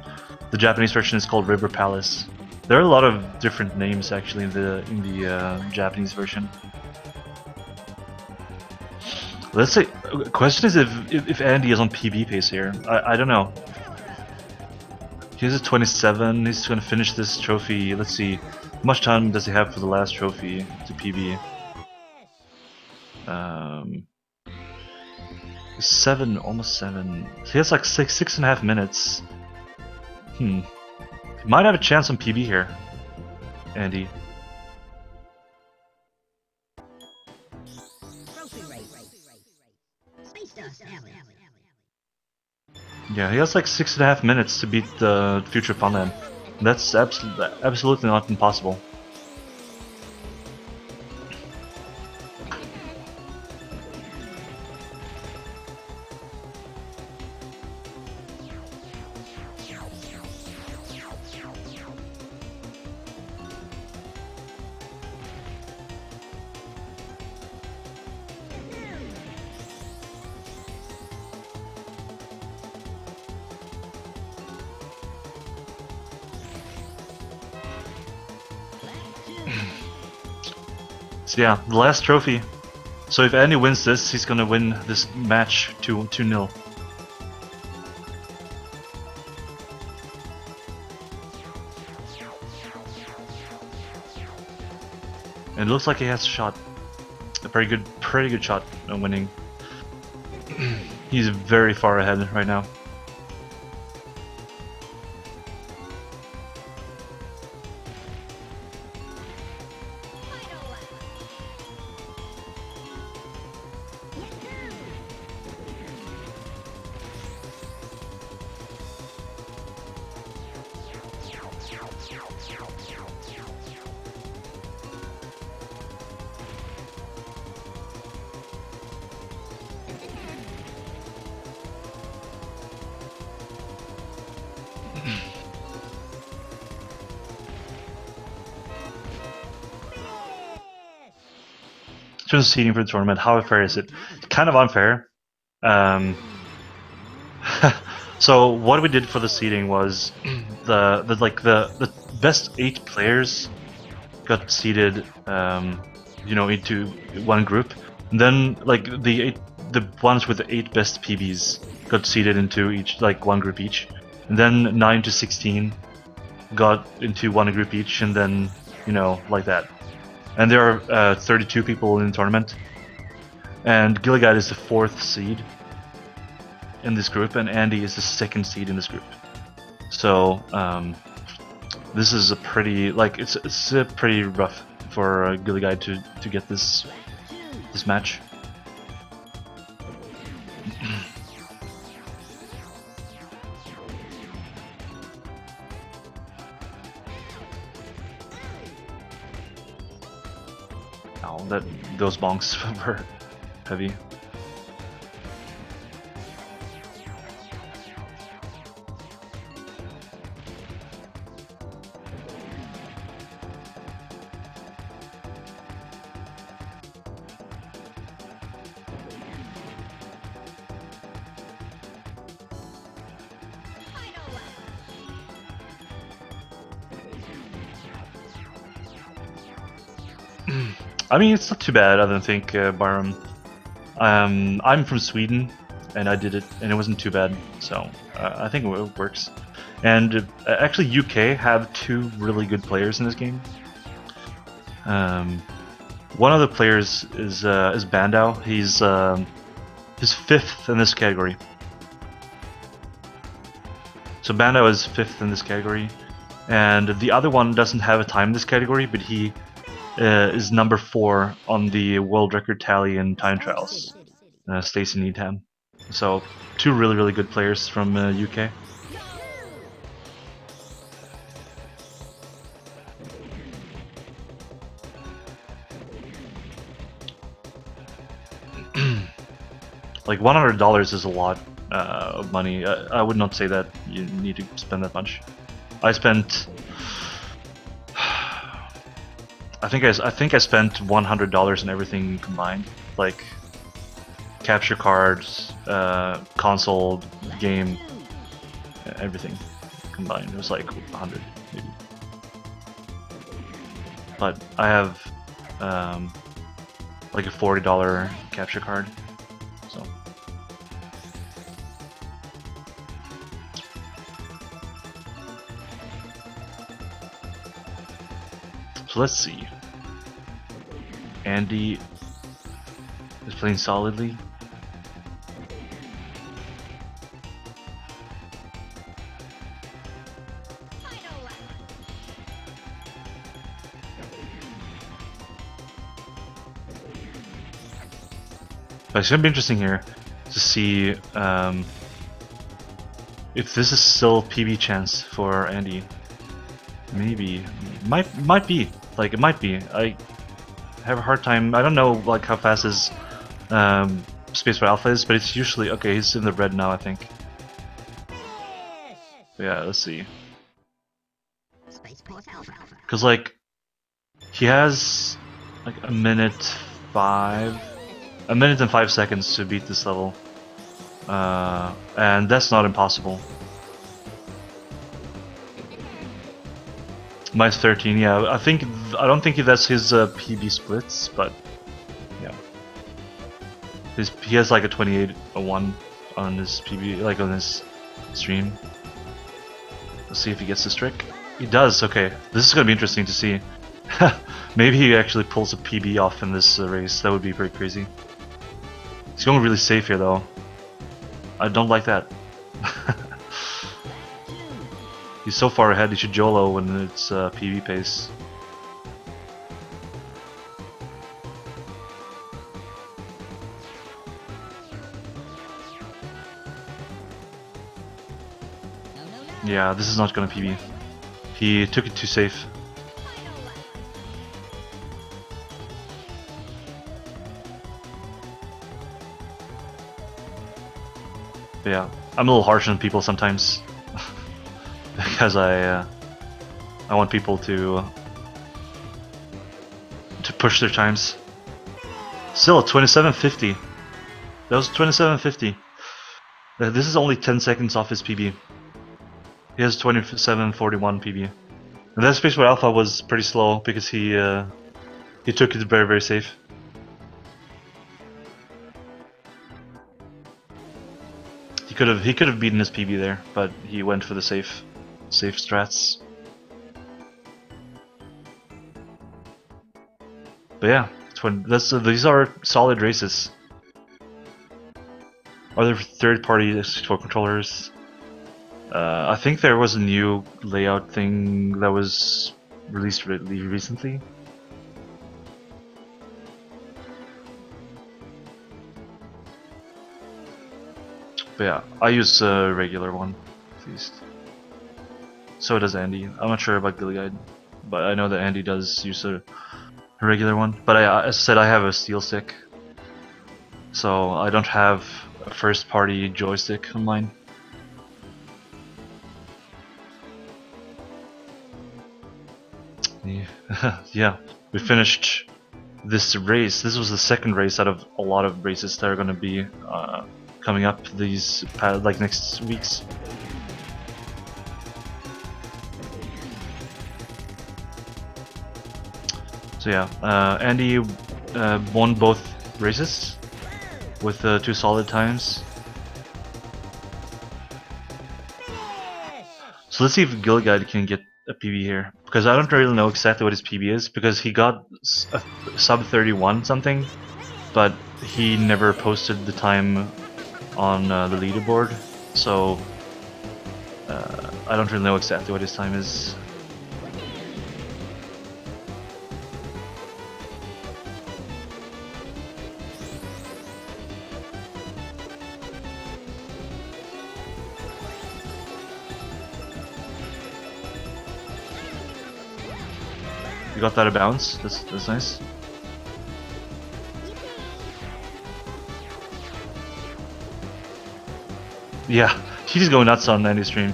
the Japanese version is called River Palace. There are a lot of different names actually in the Japanese version. Let's say, question is if Andy is on PB pace here. I don't know. He's at 27. He's going to finish this trophy. Let's see. How much time does he have for the last trophy to PB? 7, almost 7. He has like 6.5 minutes. He might have a chance on PB here, Andy. Yeah, he has like 6.5 minutes to beat the future Funland. That's absolutely not impossible. So yeah, the last trophy. So if Andy wins this, he's gonna win this match 2-0. And it looks like he has a shot. A pretty good shot at winning. He's very far ahead right now. In terms of seeding for the tournament, how fair is it? Kind of unfair. So what we did for the seeding was the best 8 players got seeded, into one group. And then like the ones with the 8 best PBs got seeded into each one group each. And then 9 to 16 got into one group each, and then like that. And there are 32 people in the tournament, and GhillieGuide is the 4th seed in this group, and Andy is the 2nd seed in this group. So this is a pretty it's pretty rough for GhillieGuide to get this match. Those bonks were heavy. I mean, it's not too bad, I don't think, Byram. I'm from Sweden, and I did it, and it wasn't too bad, so I think it works. And actually, UK have 2 really good players in this game. One of the players is Bandau. He's 5th in this category. So Bandau is 5th in this category, and the other one doesn't have a time in this category, but he is number 4 on the world record tally in time trials. Stacey Needham. So 2 really good players from UK. Like $100 is a lot of money. I would not say that you need to spend that much. I spent. I think I spent $100 in everything combined, like capture cards, console, game, everything combined. It was like 100 maybe. But I have like a $40 capture card. So let's see. Andy is playing solidly. But it's gonna be interesting here to see if this is still PB chance for Andy. Maybe, might be. Like, it might be. I have a hard time. I don't know like how fast his Space War Alpha is, but it's usually okay. He's in the red now, I think. But yeah, let's see. Because like he has like a minute and 5 seconds to beat this level, and that's not impossible. Minus 13, yeah. I don't think that's his PB splits, but yeah, he has like a 28:01 on his PB, like on his stream. Let's see if he gets this trick. He does. Okay, this is gonna be interesting to see. Maybe he actually pulls a PB off in this race. That would be pretty crazy. He's going really safe here, though. I don't like that. He's so far ahead, he should YOLO when it's PB pace. Yeah, this is not gonna PB. He took it too safe. But yeah, I'm a little harsh on people sometimes. Because I want people to push their times. Still 27:50. That was 27:50. This is only 10 seconds off his PB. He has 27:41 PB. And that Space War Alpha was pretty slow because he took it very safe. He could have beaten his PB there, but he went for the safe strats. But yeah, these are solid races. Are there third-party controllers? I think there was a new layout thing that was released really recently. But yeah, I use a regular one, at least. So does Andy. I'm not sure about GhillieGuide, but I know that Andy does use a regular one. But as I said, I have a steel stick, so I don't have a first-party joystick on mine. Yeah, we finished this race. This was the second race out of a lot of races that are going to be coming up these like next weeks. So yeah, Andy won both races with 2 solid times. So let's see if GhillieGuide can get a PB here, because I don't really know exactly what his PB is, because he got a sub 31 something, but he never posted the time on the leaderboard, so I don't really know exactly what his time is. You got that out of bounds. That's nice. Yeah, he's going nuts on Andy's stream.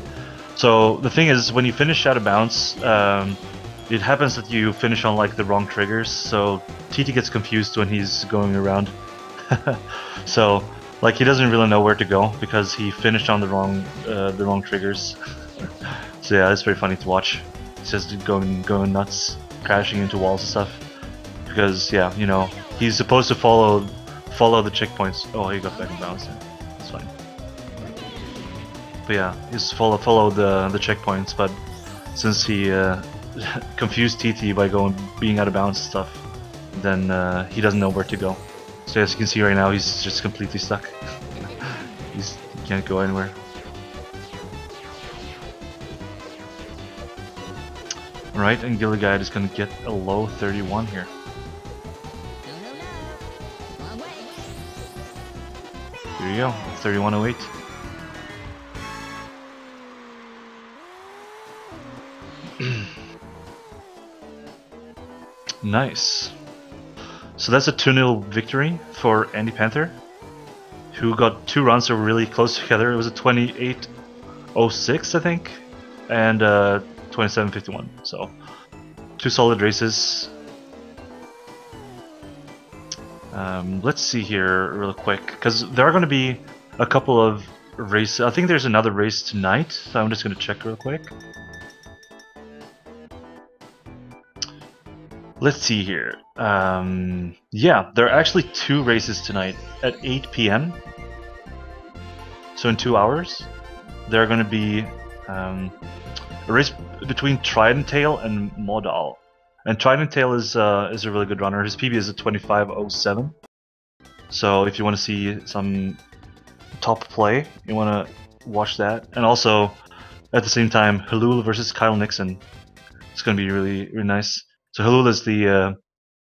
So the thing is, when you finish out of bounds, it happens that you finish on like the wrong triggers. So TT gets confused when he's going around. So like he doesn't really know where to go because he finished on the wrong triggers. So yeah, it's very funny to watch. He's just going nuts, crashing into walls and stuff. Because yeah, you know, he's supposed to follow the checkpoints. Oh, he got back in bounds. That's fine. But yeah, he's follow the checkpoints. But since he confused TT by being out of bounds and stuff, then he doesn't know where to go. So as you can see right now, he's just completely stuck. He can't go anywhere. Alright, and GhillieGuide is gonna get a low 31 here. There you go, 3108. Nice. So that's a 2-0 victory for andypanther, who got 2 runs that were really close together. It was a 28.06, I think, and 27.51. So 2 solid races. Let's see here real quick, because there are going to be a couple of races. I think there's another race tonight, so I'm just going to check real quick. Let's see here. Yeah, there are actually 2 races tonight at 8 PM. So in 2 hours, there are going to be a race between Trident Tail and Modal. And Trident Tail is a really good runner. His PB is a 25.07. So if you want to see some top play, you want to watch that. And also, at the same time, Halul versus Kyle Nixon. It's going to be really, really nice. So Halul is the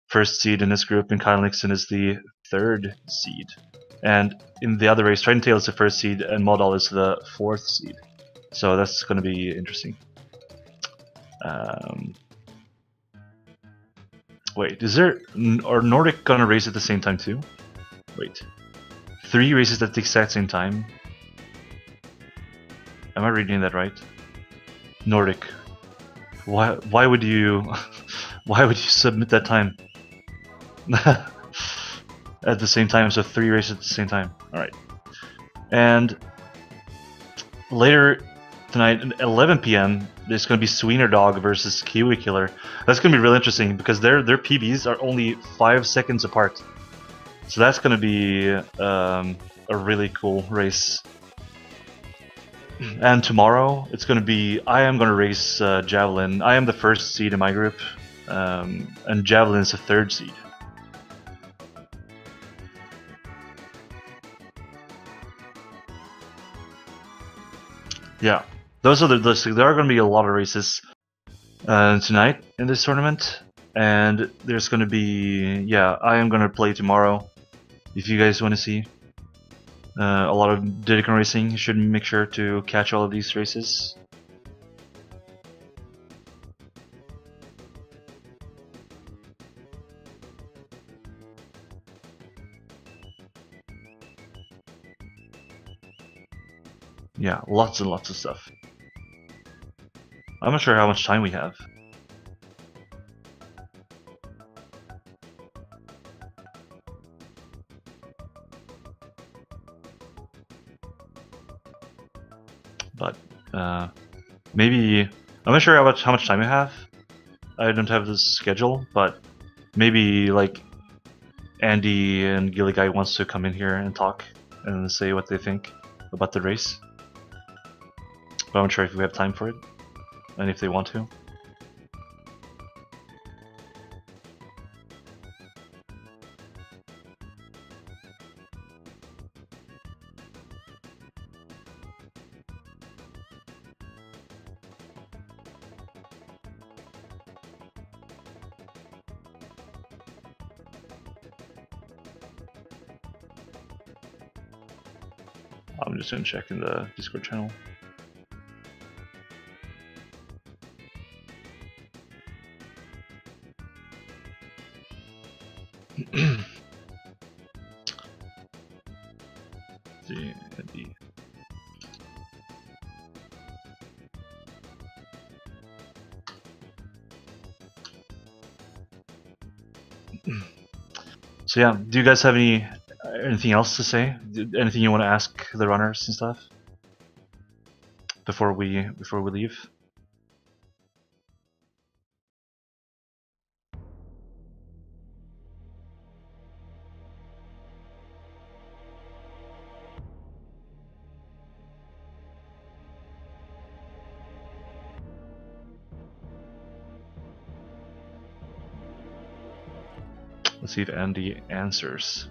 first seed in this group, and Kyle Nixon is the 3rd seed. And in the other race, Trident Tail is the 1st seed, and Modal is the 4th seed. So that's going to be interesting. Wait, are Nordic gonna race at the same time too? Wait, 3 races at the exact same time? Am I reading that right? Nordic, why would you why would you submit that time at the same time? So 3 races at the same time. All right, and later tonight at 11 PM, there's going to be Sweener Dog versus Kiwi Killer. That's going to be really interesting because their PBs are only 5 seconds apart. So that's going to be a really cool race. And tomorrow, it's going to be, I am going to race Javelin. I am the 1st seed in my group, and Javelin is the 3rd seed. Yeah. There are going to be a lot of races tonight in this tournament, and there's going to be, yeah, I am going to play tomorrow. If you guys want to see a lot of Diddy racing, you should make sure to catch all of these races. Yeah, lots and lots of stuff. I'm not sure how much time we have. But maybe, I'm not sure how much time we have. I don't have the schedule, but maybe like Andy and GhillieGuide wants to come in here and talk and say what they think about the race. But I'm not sure if we have time for it and if they want to. I'm just gonna check in the Discord channel. So yeah, do you guys have anything else to say? Anything you want to ask the runners and stuff before we leave? Let's see if Andy answers.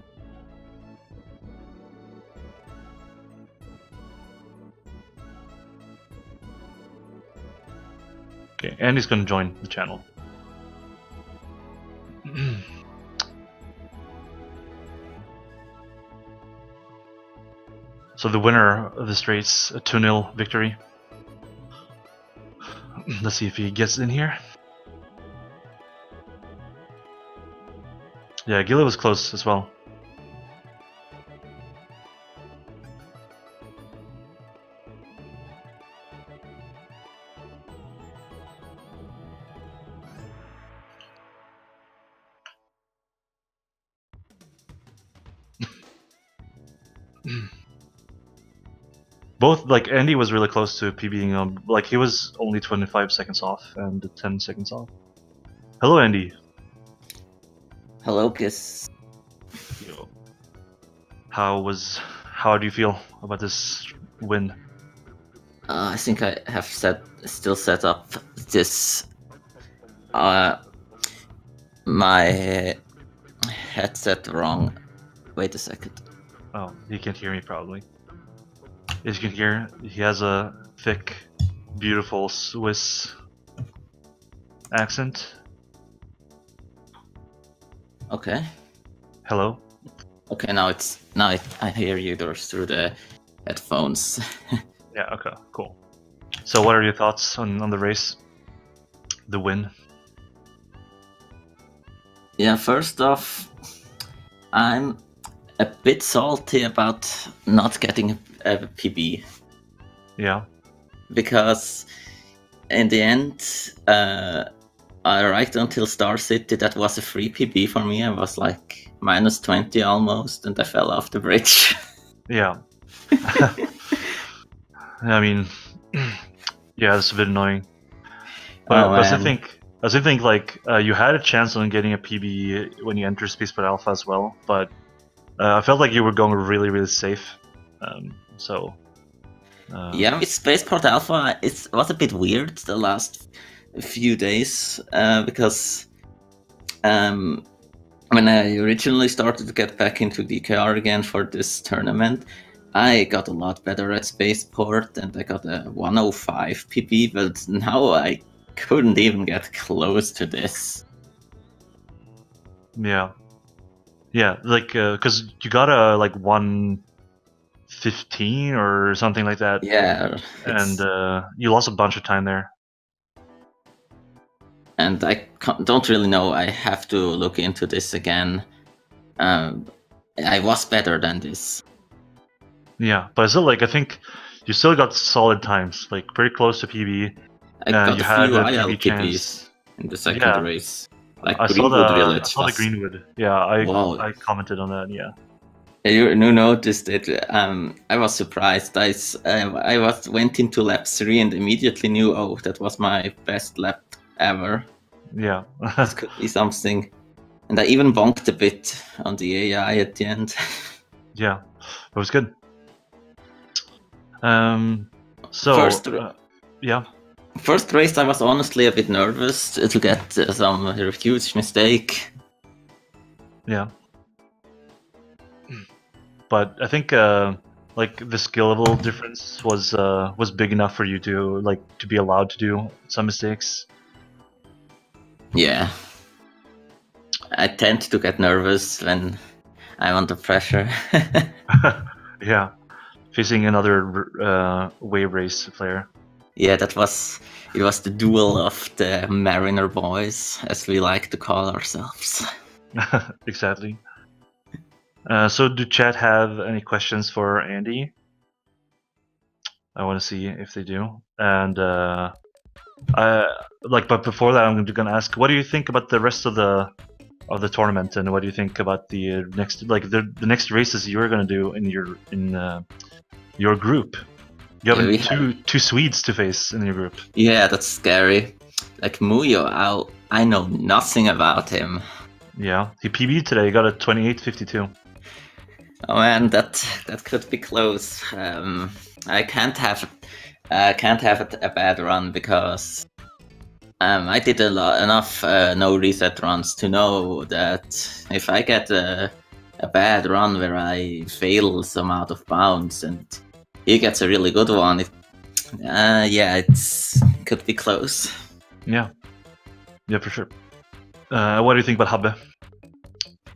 Okay, Andy's gonna join the channel. So the winner of this race, a 2-0 victory. Let's see if he gets in here. Yeah, Ghillie was close as well. Both, like, Andy was really close to PBing, like, he was only 25 seconds off and 10 seconds off. Hello, Andy. Hello, Kiss. How do you feel about this win? I think I have still set up this my headset wrong. Wait a second. Oh, he can't hear me probably. As you can hear, he has a thick, beautiful Swiss accent. Okay. Hello. Okay, now I hear you through the headphones. Yeah. Okay. Cool. So, what are your thoughts on the race, the win? Yeah. First off, I'm a bit salty about not getting a PB. Yeah. Because in the end, right until Star City, that was a free PB for me. I was like -20 almost, and I fell off the bridge. Yeah. I mean, yeah, it's a bit annoying. But I also think like you had a chance on getting a PB when you entered Spaceport Alpha as well, but I felt like you were going really, really safe. Yeah, with Spaceport Alpha, it was a bit weird the last few days because when I originally started to get back into DKR again for this tournament, I got a lot better at Spaceport and I got a 105 PB, but now I couldn't even get close to this. Yeah. Yeah, like, because you got a, like, 115 or something like that. Yeah. And you lost a bunch of time there. And I don't really know, I have to look into this again. I was better than this. Yeah, but still, like, I think you still got solid times, like, pretty close to PB. I got you a had few a IL PB chance in the second race. Like I Greenwood I saw the Greenwood. Yeah, I commented on that. Yeah. You noticed it. I was surprised. I went into lap 3 and immediately knew, oh, that was my best lap ever. Yeah. This could be something. And I even bonked a bit on the AI at the end. Yeah, it was good. Yeah. First race, I was honestly a bit nervous to get some huge mistake. Yeah. But I think like the skill level difference was big enough for you to be allowed to do some mistakes. Yeah. I tend to get nervous when I'm under pressure. Yeah. Facing another wave race player. Yeah, it was the duel of the Mariner boys, as we like to call ourselves. Exactly. So do chat have any questions for Andy? I want to see if they do. And but before that, I'm gonna ask, what do you think about the rest of the tournament, and what do you think about the next the next races you're gonna do in your group? You have two Swedes to face in your group. Yeah, that's scary. Like Muyo, I know nothing about him. Yeah, he PB'd today. He got a 28.52. Oh man, that could be close. I can't have a bad run because I did enough no reset runs to know that if I get a bad run where I fail some out of bounds and he gets a really good one, it could be close. Yeah, for sure. What do you think about Habbe?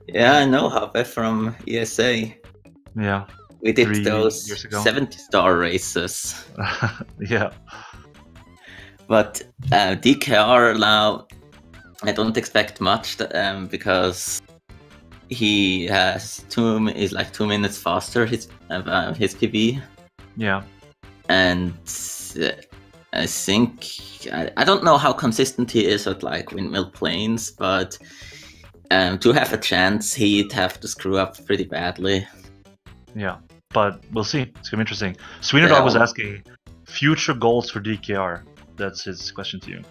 Yeah, I know Habbe from ESA. Yeah. We did those 70-star races. Yeah. But DKR now, I don't expect much because he is like 2 minutes faster his PB. Yeah. And I think I don't know how consistent he is at like windmill planes, but to have a chance, he'd have to screw up pretty badly. Yeah, but we'll see. It's gonna be interesting. Sweeney Dog was asking future goals for DKR. That's his question to you.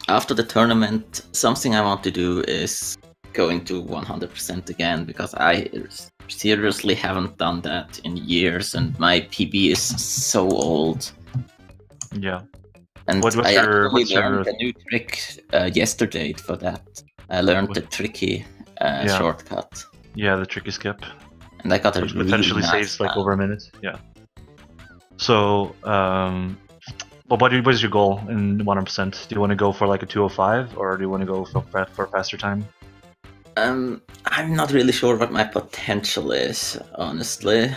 After the tournament, something I want to do is go into 100% again, because I seriously haven't done that in years, and my PB is so old. Yeah. And I actually learned a new trick yesterday for that. I learned the tricky shortcut. Yeah, the tricky skip. And I got which potentially saves like over a minute. Yeah. So, but what is your goal in 100%? Do you want to go for like a 205, or do you want to go for a faster time? I'm not really sure what my potential is, honestly.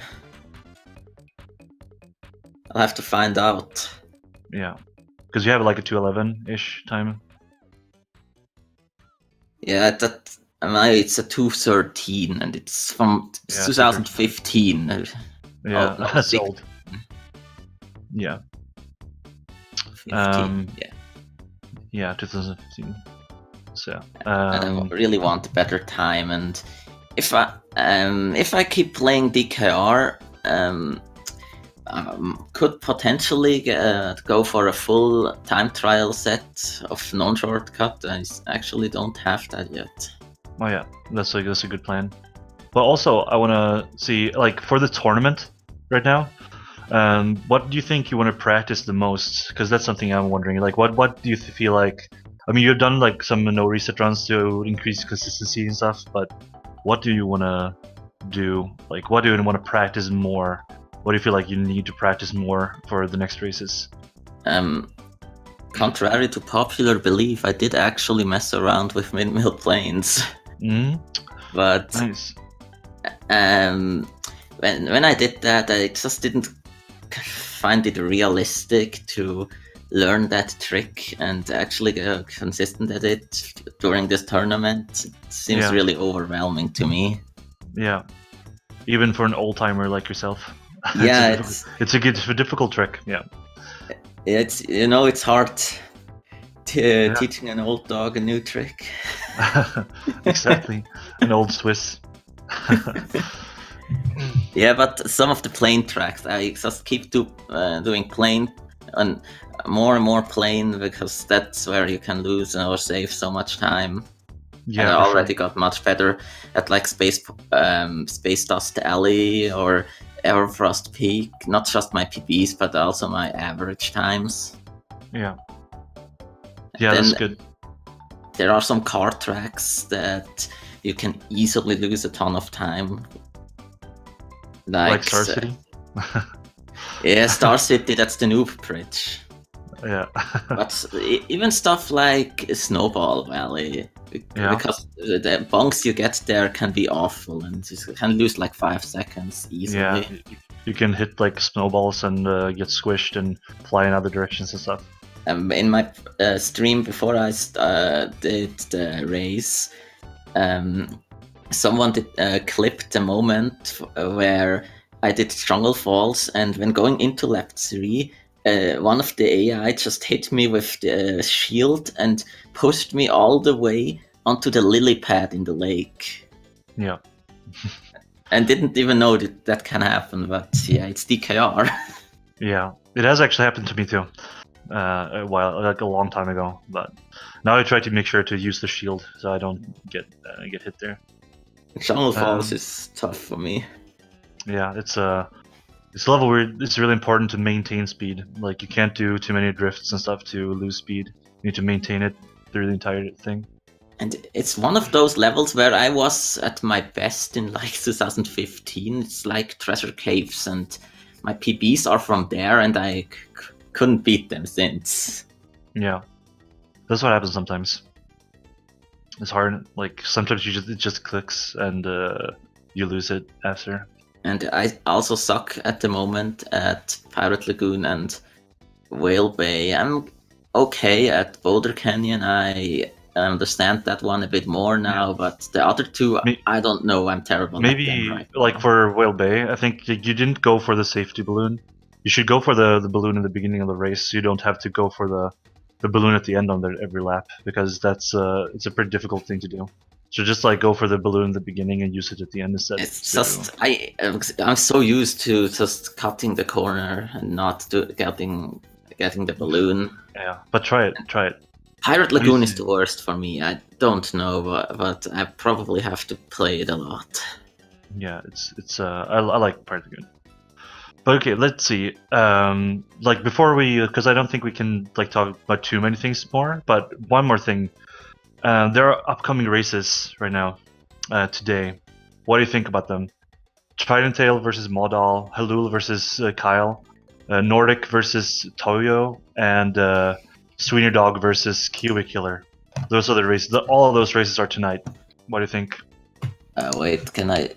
I'll have to find out. Yeah, because you have like a 211-ish time. Yeah, it's a 213, and it's from 2015. Yeah, that's old. Yeah. 15, yeah, 2015. So and I really want a better time, and if I keep playing DKR, could potentially go for a full time trial set of non-shortcut. I actually don't have that yet. Oh yeah, that's a good plan. But also, I want to see, like, for the tournament right now, what do you think you want to practice the most? Because that's something I'm wondering. Like, what do you feel like? I mean, you've done like some no reset runs to increase consistency and stuff, but what do you want to do? Like, what do you want to practice more? What do you feel like you need to practice more for the next races? Contrary to popular belief, I did actually mess around with windmill planes. But nice. When I did that, I just didn't find it realistic to learn that trick and actually get consistent at it during this tournament. It seems really overwhelming to me. Yeah, even for an old-timer like yourself. Yeah, it's a difficult trick. Yeah, it's hard teaching an old dog a new trick. Exactly, an old Swiss. Yeah, but some of the plane tracks, I just keep doing plane and more plane, because that's where you can lose or save so much time. And I for already sure. got much better at like Space Dust Alley or Everfrost Peak. Not just my PBs, but also my average times. Yeah. Yeah, Then that's good. there are some car tracks that you can easily lose a ton of time. Like Star City. Yeah, Star City, that's the noob bridge. Yeah. But even stuff like Snowball Valley, because the bunks you get there can be awful, and you can lose like 5 seconds easily. Yeah, you can hit like snowballs and get squished and fly in other directions and stuff. In my stream before I did the race, someone clipped the moment where I did Jungle Falls, and when going into lap 3, one of the AI just hit me with the shield and pushed me all the way onto the lily pad in the lake. Yeah. And didn't even know that can happen, but yeah, it's DKR. Yeah, it has actually happened to me too. A long time ago, but now I try to make sure to use the shield so I don't get hit there. Jungle Falls is tough for me. Yeah, it's a level where it's really important to maintain speed. Like, you can't do too many drifts and stuff to lose speed. You need to maintain it through the entire thing. And it's one of those levels where I was at my best in like 2015. It's like treasure caves, and my PBs are from there, and I couldn't beat them since. Yeah, that's what happens sometimes. It's hard. Like, sometimes it just clicks and you lose it after. And I also suck at the moment at Pirate Lagoon and Whale Bay. I'm okay at Boulder Canyon. I understand that one a bit more now, but the other two, I don't know. I'm terrible at them right now. Like for Whale Bay, I think you didn't go for the safety balloon. You should go for the balloon in the beginning of the race, so you don't have to go for the balloon at the end on every lap, because that's it's a pretty difficult thing to do. So just like go for the balloon at the beginning and use it at the end instead. It's just I'm so used to just cutting the corner and not getting the balloon. Yeah, but try it. Pirate Lagoon is the worst for me. I don't know, but I probably have to play it a lot. Yeah, it's I like Pirate Lagoon. But okay, let's see. Like before because I don't think we can like talk about too many things more. But one more thing. There are upcoming races right now, today. What do you think about them? Trident Tail versus Modal, Halul versus Kyle, Nordic versus Toyo, and Sweeney Dog versus Kiwi Killer. Those are the races. All of those races are tonight. What do you think? Wait, can I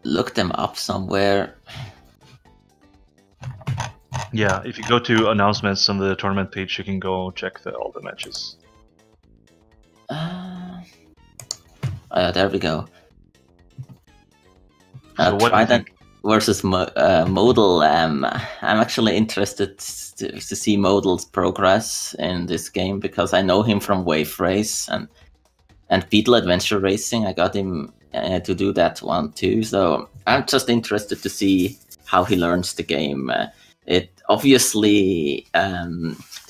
look them up somewhere? Yeah, if you go to announcements on the tournament page, you can go check all the matches. There we go. So what do you think? Versus Modal. I'm actually interested to see Modal's progress in this game, because I know him from Wave Race and Beetle Adventure Racing. I got him to do that one too, so I'm just interested to see how he learns the game. It obviously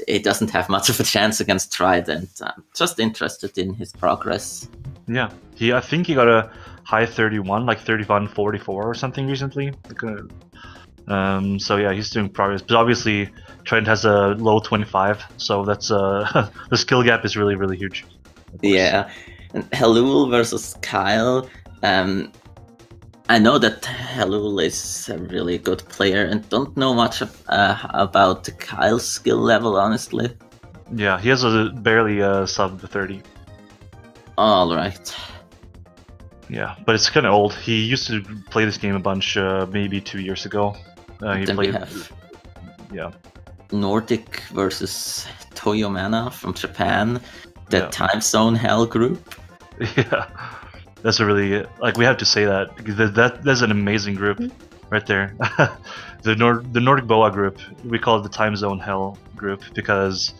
it doesn't have much of a chance against Trident. I'm just interested in his progress. Yeah, I think he got a high 31, like 31.44 or something recently. So yeah, he's doing progress. But obviously, Trident has a low 25, so that's the skill gap is really, really huge. Yeah, and Halul versus Kyle. I know that Halul is a really good player, and don't know much about Kyle's skill level, honestly. Yeah, he has a barely sub 30. All right. Yeah, but it's kind of old. He used to play this game a bunch, maybe 2 years ago. He then played. We have yeah. Nordic versus Toyomana from Japan, the Time Zone Hell group. Yeah, that's a really we have to say that because that's an amazing group right there. the Nordic Boa group, we call it the Time Zone Hell group because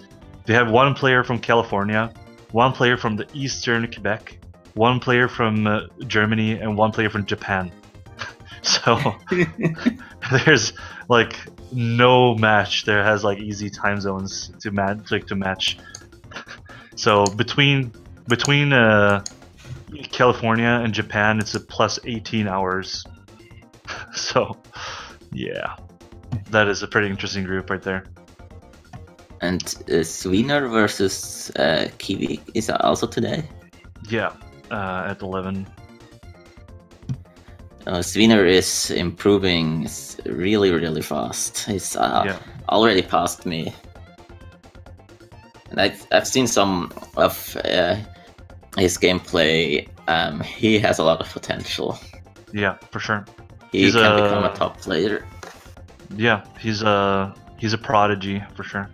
they have one player from California, one player from the Eastern Quebec, one player from Germany, and one player from Japan. So there's like no match there has like easy time zones to match. So between between California and Japan, it's a plus 18 hours. So, yeah, that is a pretty interesting group right there. And Sweener versus Kiwi is also today? Yeah, at 11. Sweener is improving really, really fast. He's already passed me. And I've seen some of his gameplay. He has a lot of potential. Yeah, for sure. He can become a top player. Yeah, he's a prodigy for sure.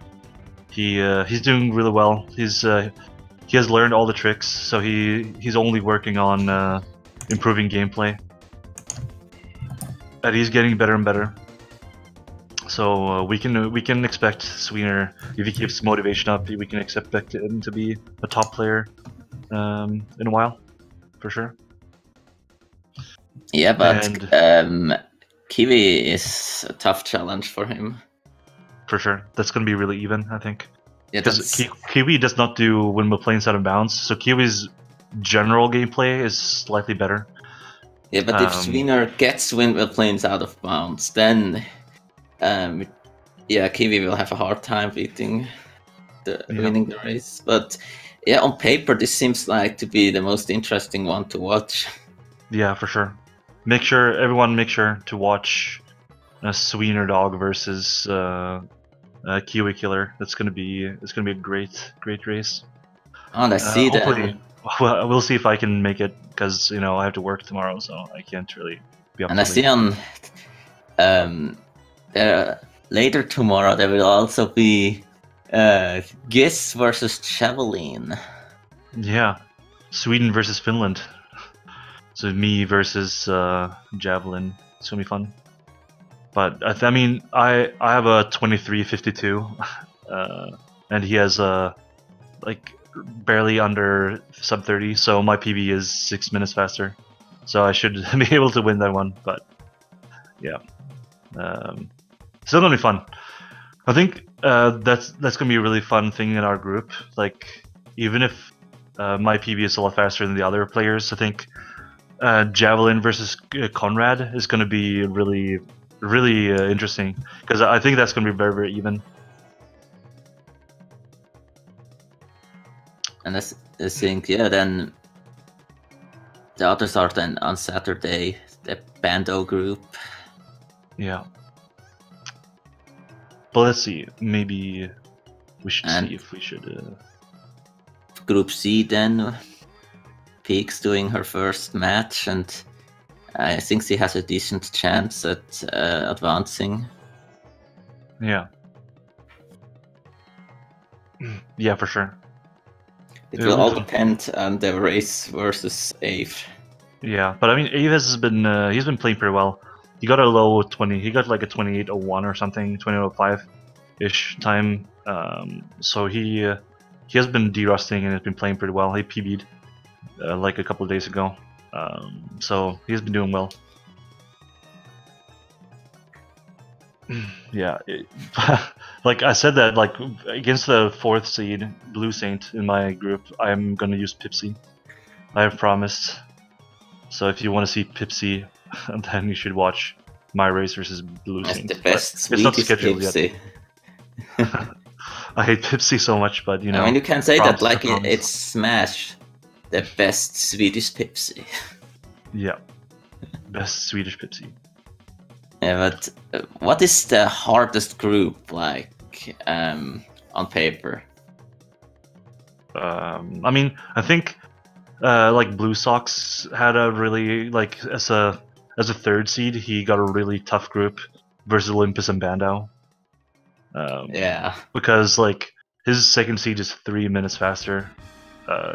He's doing really well. He has learned all the tricks, so he's only working on improving gameplay. And he's getting better and better. So we can expect Sweener, if he keeps motivation up, we can expect him to be a top player in a while, for sure. Yeah, but Kiwi is a tough challenge for him. For sure, that's going to be really even, I think. Yeah, because Kiwi does not do windmill planes out of bounds, so Kiwi's general gameplay is slightly better. Yeah, but if Sweener gets windmill planes out of bounds, then Kiwi will have a hard time winning the race. But yeah, on paper, this seems like to be the most interesting one to watch. Yeah, for sure. Everyone make sure to watch a Sweener dog versus Kiwi Killer. It's gonna be a great race. Oh, I see that. Well, we'll see if I can make it, because I have to work tomorrow, so I can't really be up. And I see on later tomorrow there will also be Giss versus Javelin. Yeah, Sweden versus Finland. So me versus Javelin. It's gonna be fun. But I mean, I have a 23:52, and he has like barely under sub 30. So my PB is 6 minutes faster. So I should be able to win that one. But yeah, still gonna be fun. I think that's gonna be a really fun thing in our group. Like, even if my PB is a lot faster than the other players, I think Javelin versus Conrad is going to be really interesting, because I think that's going to be very, very even. And I think, then the others are then on Saturday, the Bando group. Yeah. But let's see, maybe we should see if we should... Group C then, Peak's doing her first match, and I think she has a decent chance at advancing. Yeah. Yeah, for sure. It will all depend on the race versus Ave. Yeah, but I mean, Ave has been he's been playing pretty well. He got a low 20. He got like a 28:01 or something, 28:05-ish time. So he has been de-rusting and has been playing pretty well. He PB'd like a couple of days ago. So he's been doing well. Yeah, like I said that, like, against the 4th seed Blue Saint in my group, I'm gonna use Pipsy. I have promised. So if you want to see Pipsy, then you should watch my race versus Blue Saint. The best Swedish Pipsy. I hate Pipsy so much, but I mean, you can say that like it's Smash, the best Swedish Pipsy. Yeah, best Swedish Pipsy. Yeah, but what is the hardest group like on paper? I mean, I think like Blue Sox had a really, like, as a 3rd seed, he got a really tough group versus Olympus and Bandau. Yeah, because like his 2nd seed is 3 minutes faster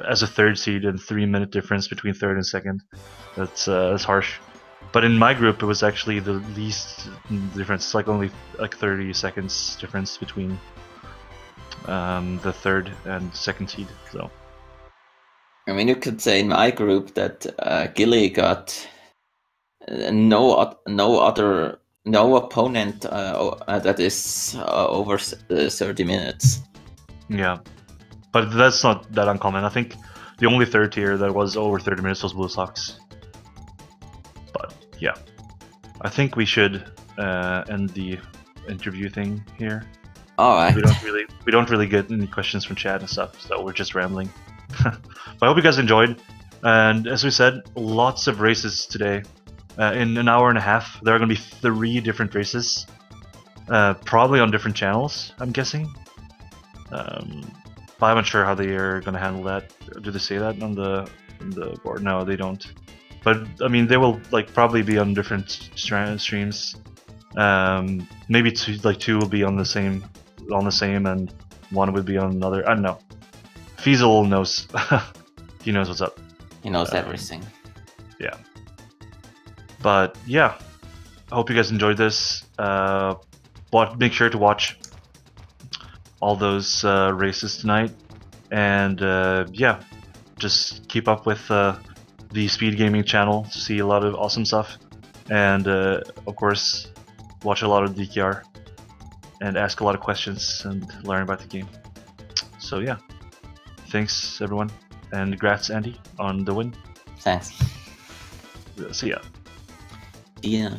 as a 3rd seed, and 3-minute difference between 3rd and 2nd. That's harsh. But in my group, it was actually the least difference. It's like only like 30 seconds difference between the 3rd and 2nd seed. So I mean, you could say in my group that Ghillie got no opponent that is over 30 minutes. Yeah, but that's not that uncommon. I think The only third tier that was over 30 minutes was Blue Sox. But yeah, I think we should end the interview thing here. All right. We don't really get any questions from chat and stuff, so we're just rambling. But I hope you guys enjoyed. And as we said, lots of races today. In an hour and a half, there are going to be 3 different races, probably on different channels, I'm guessing. But I'm not sure how they are going to handle that. Do they say that on the board? No, they don't. But I mean, they will like probably be on different streams. Maybe two will be on the same, and one would be on another. I don't know. Feasel knows. He knows what's up. He knows everything. Yeah. But yeah, I hope you guys enjoyed this. Make sure to watch all those races tonight, and yeah, just keep up with the Speed Gaming channel to see a lot of awesome stuff, and of course, watch a lot of DKR and ask a lot of questions and learn about the game. So yeah, thanks everyone, and congrats Andy on the win. Thanks. See ya. Yeah.